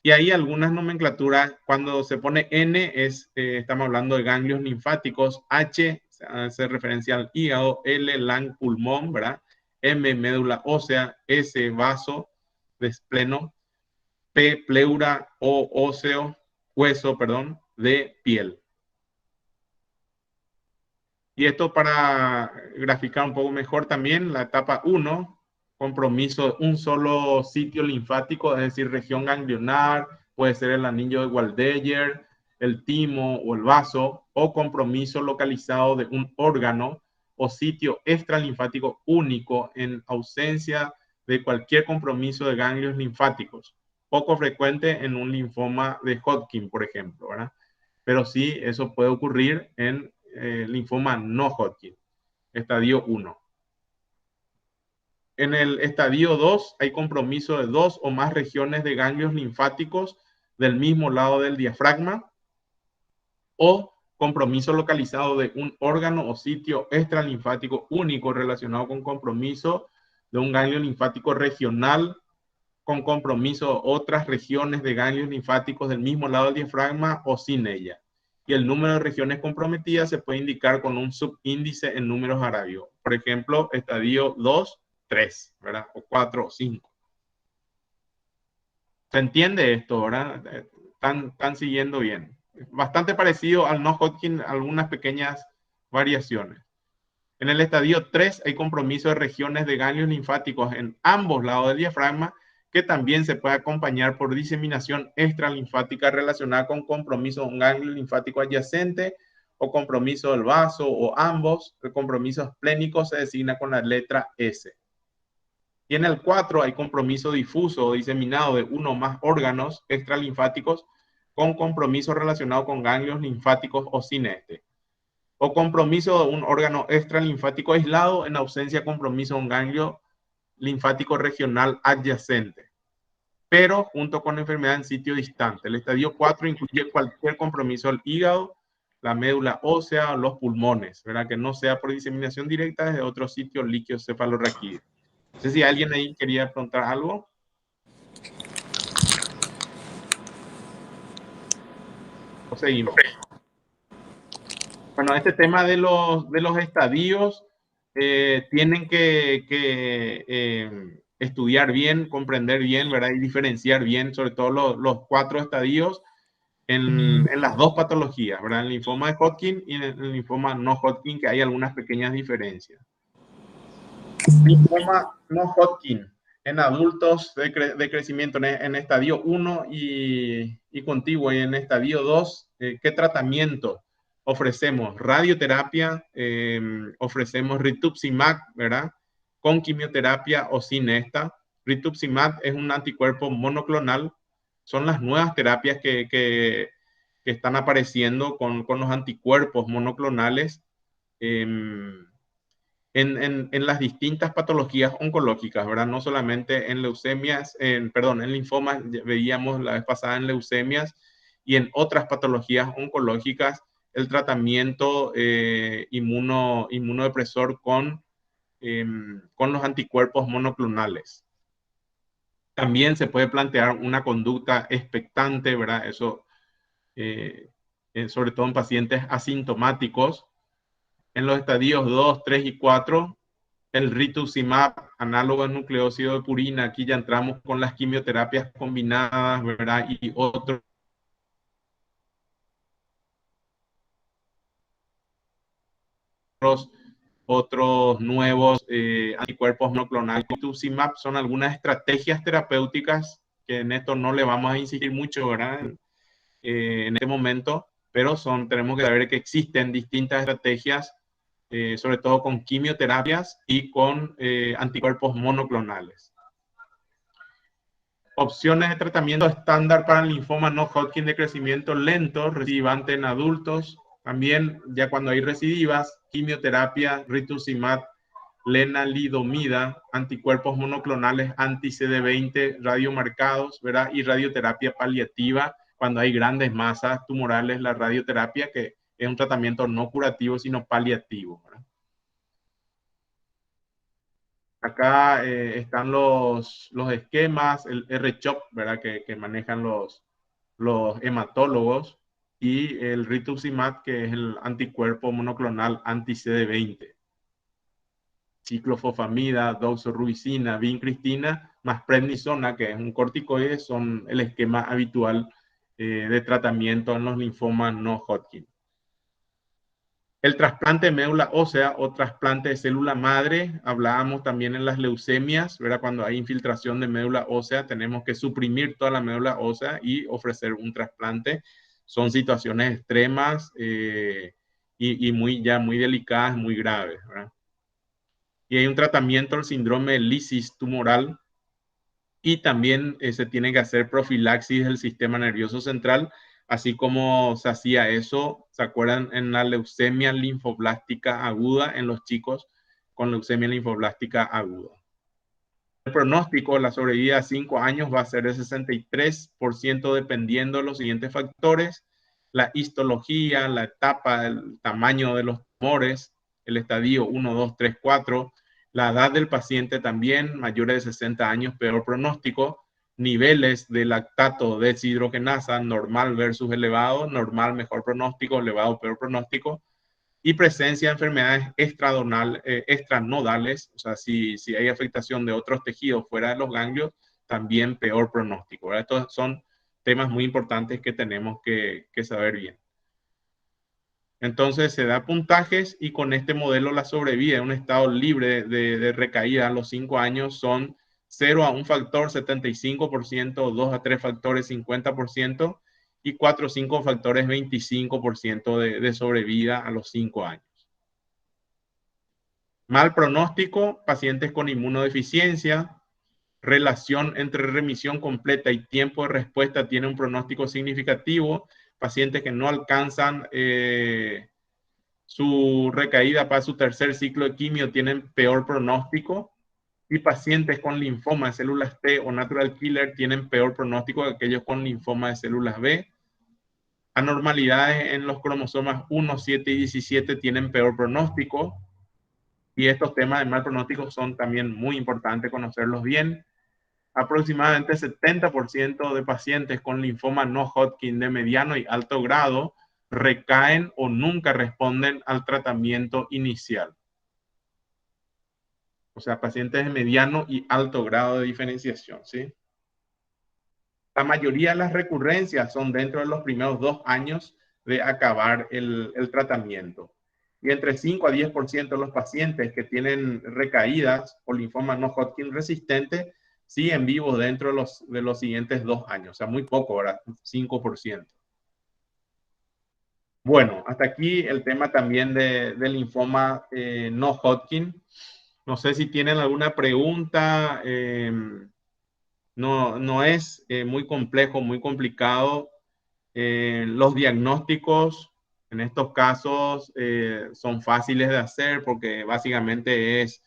Speaker 1: Y ahí algunas nomenclaturas, cuando se pone N, estamos hablando de ganglios linfáticos, H hace referencia al hígado, L, lang, pulmón, ¿verdad? M, médula ósea, S, vaso, despleno, P, pleura, O, óseo, hueso, perdón, D, piel. Y esto para graficar un poco mejor también, la etapa 1, compromiso de un solo sitio linfático, es decir, región ganglionar, puede ser el anillo de Waldeyer, el timo o el vaso, o compromiso localizado de un órgano o sitio extralinfático único en ausencia de cualquier compromiso de ganglios linfáticos. Poco frecuente en un linfoma de Hodgkin, por ejemplo, ¿verdad? Pero sí, eso puede ocurrir en linfoma no Hodgkin, estadio 1. En el estadio 2 hay compromiso de dos o más regiones de ganglios linfáticos del mismo lado del diafragma o compromiso localizado de un órgano o sitio extralinfático único relacionado con compromiso de un ganglio linfático regional con compromiso de otras regiones de ganglios linfáticos del mismo lado del diafragma o sin ella. Y el número de regiones comprometidas se puede indicar con un subíndice en números arábigos. Por ejemplo, estadio 2, 3, ¿verdad? O 4 o 5. ¿Se entiende esto, verdad? Están siguiendo bien. Bastante parecido al no Hodgkin, algunas pequeñas variaciones. En el estadio 3 hay compromiso de regiones de ganglios linfáticos en ambos lados del diafragma que también se puede acompañar por diseminación extralinfática relacionada con compromiso de un ganglio linfático adyacente o compromiso del vaso o ambos. El compromiso esplénico se designa con la letra S. Y en el 4 hay compromiso difuso o diseminado de uno o más órganos extralinfáticos con compromiso relacionado con ganglios linfáticos o sin este. O compromiso de un órgano extralinfático aislado en ausencia de compromiso de un ganglio linfático regional adyacente, pero junto con enfermedad en sitio distante. El estadio 4 incluye cualquier compromiso al hígado, la médula ósea o los pulmones, ¿verdad? Que no sea por diseminación directa desde otro sitio líquido cefalorraquídeo. No sé si alguien ahí quería preguntar algo. O seguimos. Bueno, este tema de los estadios tienen que estudiar bien, comprender bien, ¿verdad? Y diferenciar bien, sobre todo los 4 estadios en las dos patologías, ¿verdad? En el linfoma de Hodgkin y en el linfoma no Hodgkin, que hay algunas pequeñas diferencias. Linfoma no Hodgkin en adultos de crecimiento en estadio 1 y contiguo, y en estadio 2, ¿qué tratamiento ofrecemos? Radioterapia, ofrecemos rituximab, ¿verdad? Con quimioterapia o sin esta. Rituximab es un anticuerpo monoclonal. Son las nuevas terapias que están apareciendo con los anticuerpos monoclonales. En las distintas patologías oncológicas, ¿verdad? No solamente en leucemias, en linfomas, veíamos la vez pasada en leucemias, y en otras patologías oncológicas, el tratamiento inmunodepresor con los anticuerpos monoclonales. También se puede plantear una conducta expectante, ¿verdad? Eso, sobre todo en pacientes asintomáticos. En los estadios 2, 3 y 4, el rituximab, análogo al nucleócido de purina. Aquí ya entramos con las quimioterapias combinadas, ¿verdad? Y otros nuevos anticuerpos monoclonales. Rituximab son algunas estrategias terapéuticas que en esto no le vamos a insistir mucho, ¿verdad? En este momento, pero tenemos que saber que existen distintas estrategias, sobre todo con quimioterapias y con anticuerpos monoclonales. Opciones de tratamiento estándar para el linfoma no Hodgkin de crecimiento lento, recidivante en adultos. También, ya cuando hay recidivas, quimioterapia, rituximab, lenalidomida, anticuerpos monoclonales anti-CD20 radiomarcados, ¿verdad? Y radioterapia paliativa, cuando hay grandes masas tumorales, la radioterapia, que es un tratamiento no curativo, sino paliativo, ¿verdad? Acá están los esquemas, el R-CHOP, ¿verdad? Que manejan los hematólogos, y el rituximab, que es el anticuerpo monoclonal anti-CD20. Ciclofosfamida, doxorubicina, vincristina, más prednisona, que es un corticoide, son el esquema habitual de tratamiento en los linfomas no Hodgkin. El trasplante de médula ósea o trasplante de célula madre, hablábamos también en las leucemias, ¿verdad? Cuando hay infiltración de médula ósea, tenemos que suprimir toda la médula ósea y ofrecer un trasplante. Son situaciones extremas y ya muy delicadas, muy graves, ¿verdad? Y hay un tratamiento del síndrome de lisis tumoral, y también se tiene que hacer profilaxis del sistema nervioso central, así como se hacía eso, ¿se acuerdan? En la leucemia linfoblástica aguda en los chicos con leucemia linfoblástica aguda. El pronóstico, la sobrevida a 5 años va a ser de 63%, dependiendo de los siguientes factores: la histología, la etapa, el tamaño de los tumores, el estadio 1, 2, 3, 4, la edad del paciente también, mayores de 60 años, peor pronóstico, niveles de lactato deshidrogenasa, normal versus elevado, normal mejor pronóstico, elevado peor pronóstico, y presencia de enfermedades extranodales, o sea, si hay afectación de otros tejidos fuera de los ganglios, también peor pronóstico, ¿verdad? Estos son temas muy importantes que tenemos que saber bien. Entonces se da puntajes, y con este modelo la sobrevida en un estado libre de recaída a los 5 años son 0 a 1 factor 75%, 2 a 3 factores 50%, y 4 o 5 factores 25% de sobrevida a los 5 años. Mal pronóstico, pacientes con inmunodeficiencia, relación entre remisión completa y tiempo de respuesta tiene un pronóstico significativo. Pacientes que no alcanzan su recaída para su tercer ciclo de quimio tienen peor pronóstico. Y pacientes con linfoma de células T o natural killer tienen peor pronóstico que aquellos con linfoma de células B. Anormalidades en los cromosomas 1, 7 y 17 tienen peor pronóstico. Y estos temas de mal pronóstico son también muy importantes conocerlos bien. Aproximadamente 70% de pacientes con linfoma no Hodgkin de mediano y alto grado recaen o nunca responden al tratamiento inicial. O sea, pacientes de mediano y alto grado de diferenciación, ¿sí? La mayoría de las recurrencias son dentro de los primeros 2 años de acabar el tratamiento. Y entre 5 a 10% de los pacientes que tienen recaídas o linfoma no Hodgkin resistente siguen vivos dentro de los siguientes 2 años. O sea, muy poco, ¿verdad? 5%. Bueno, hasta aquí el tema también del linfoma no Hodgkin. No sé si tienen alguna pregunta. No es muy complejo, muy complicado. Los diagnósticos en estos casos son fáciles de hacer porque básicamente es,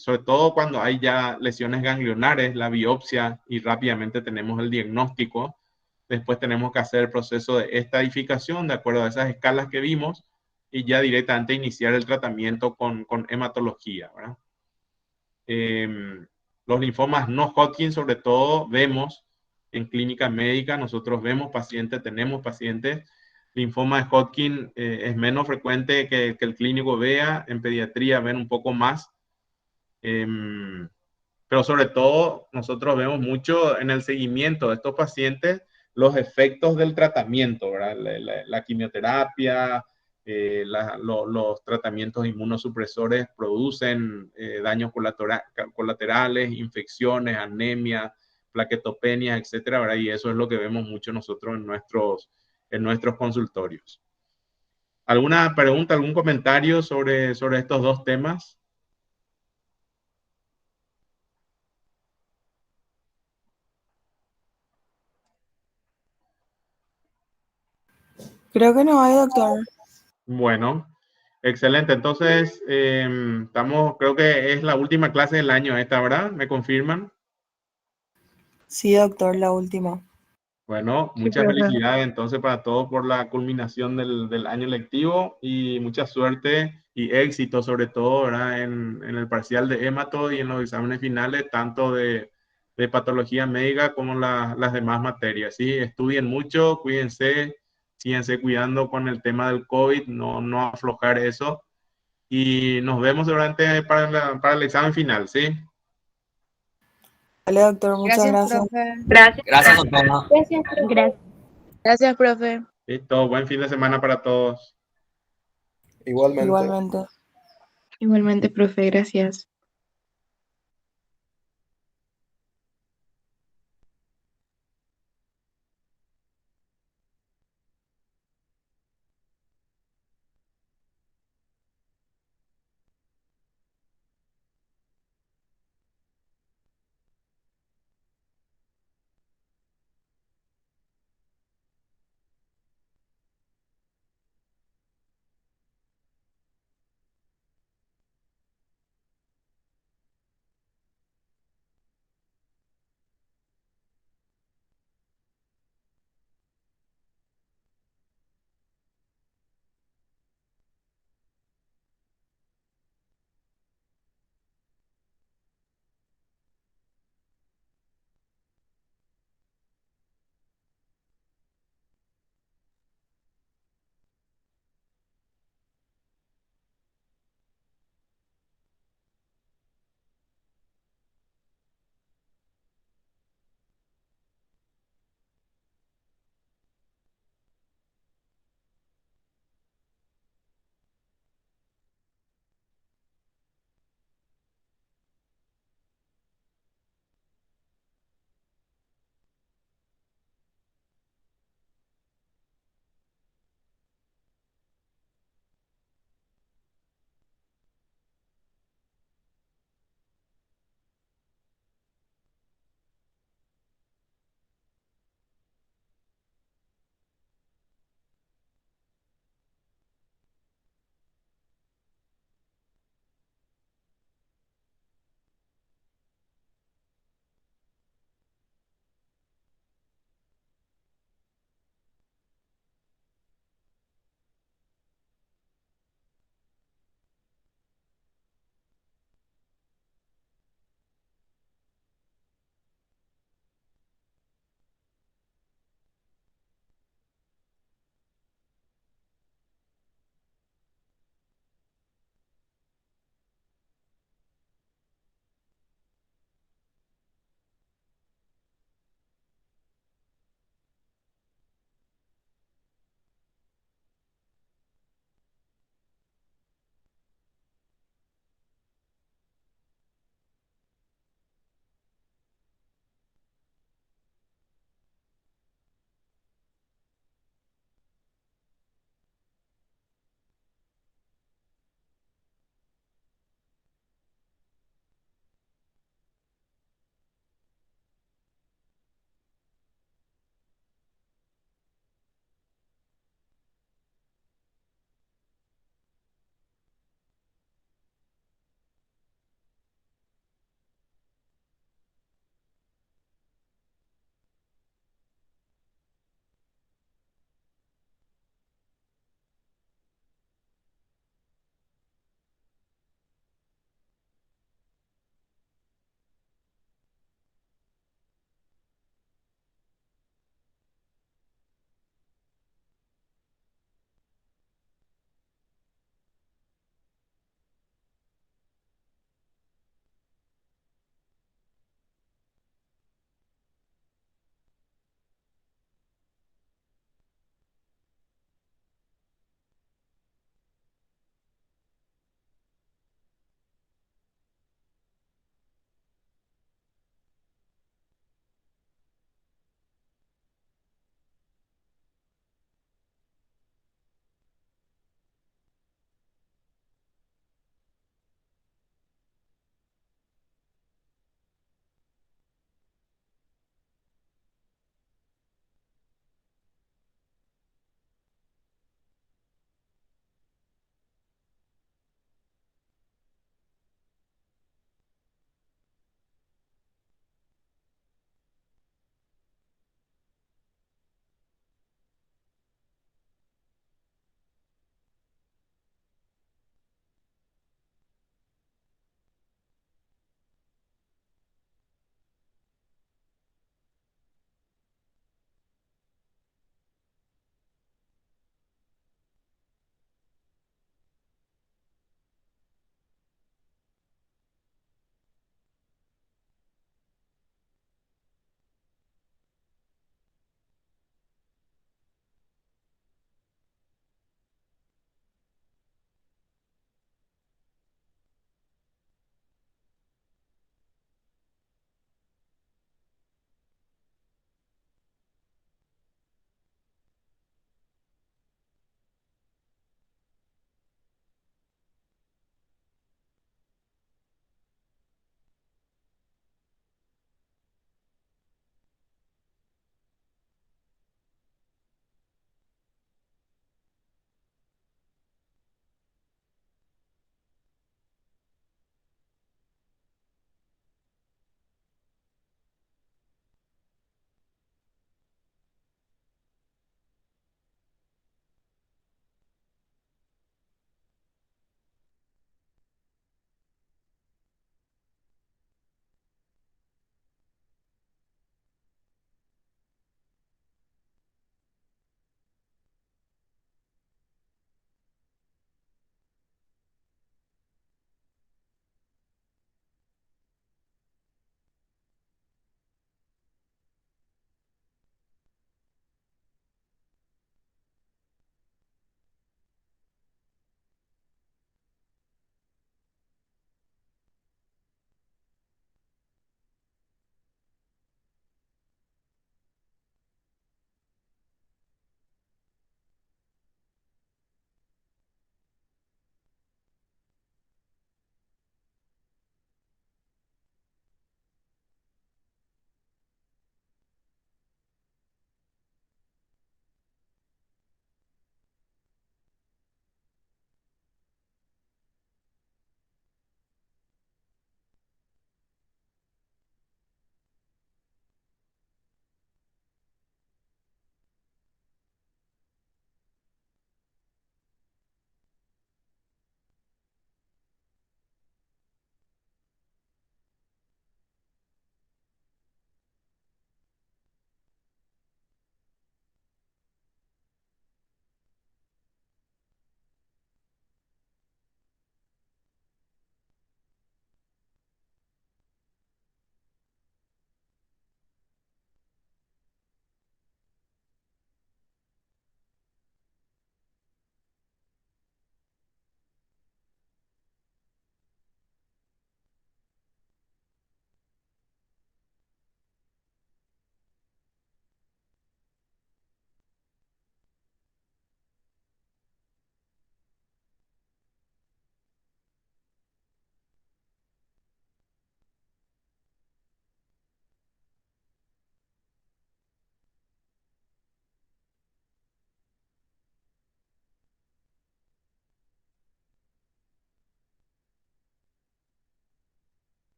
Speaker 1: sobre todo cuando hay ya lesiones ganglionares, la biopsia y rápidamente tenemos el diagnóstico. Después tenemos que hacer el proceso de estadificación de acuerdo a esas escalas que vimos y ya directamente iniciar el tratamiento con hematología, ¿verdad? Los linfomas no Hodgkin, sobre todo, vemos en clínica médica, nosotros vemos pacientes, tenemos pacientes. Linfoma de Hodgkin es menos frecuente que el clínico vea, en pediatría ven un poco más. Pero sobre todo, nosotros vemos mucho en el seguimiento de estos pacientes los efectos del tratamiento, ¿verdad? La quimioterapia, los tratamientos inmunosupresores producen daños colaterales, infecciones, anemia, plaquetopenia, etcétera, ¿verdad? Y eso es lo que vemos mucho nosotros en nuestros consultorios. ¿Alguna pregunta, algún comentario sobre estos dos temas?
Speaker 2: Creo que no hay, doctor.
Speaker 1: Bueno, excelente. Entonces, creo que es la última clase del año esta, ¿verdad? ¿Me confirman?
Speaker 2: Sí, doctor, la última.
Speaker 1: Bueno,
Speaker 3: Sí,
Speaker 1: muchas
Speaker 3: profe.
Speaker 1: felicidades entonces para todos por la culminación del año lectivo y mucha suerte y éxito sobre todo, ¿verdad? En el parcial de hemato y en los exámenes finales, tanto de patología médica como las demás materias. Sí, estudien mucho, cuídense, síganse cuidando con el tema del COVID, no aflojar eso y nos vemos durante para el examen final, ¿sí?
Speaker 2: Vale, doctor, muchas
Speaker 3: Gracias,
Speaker 2: gracias.
Speaker 3: profe.
Speaker 4: Gracias, doctora.
Speaker 3: Gracias. Gracias, profe.
Speaker 1: Listo, buen fin de semana para todos.
Speaker 5: Igualmente.
Speaker 2: Igualmente.
Speaker 3: Igualmente, profe, gracias.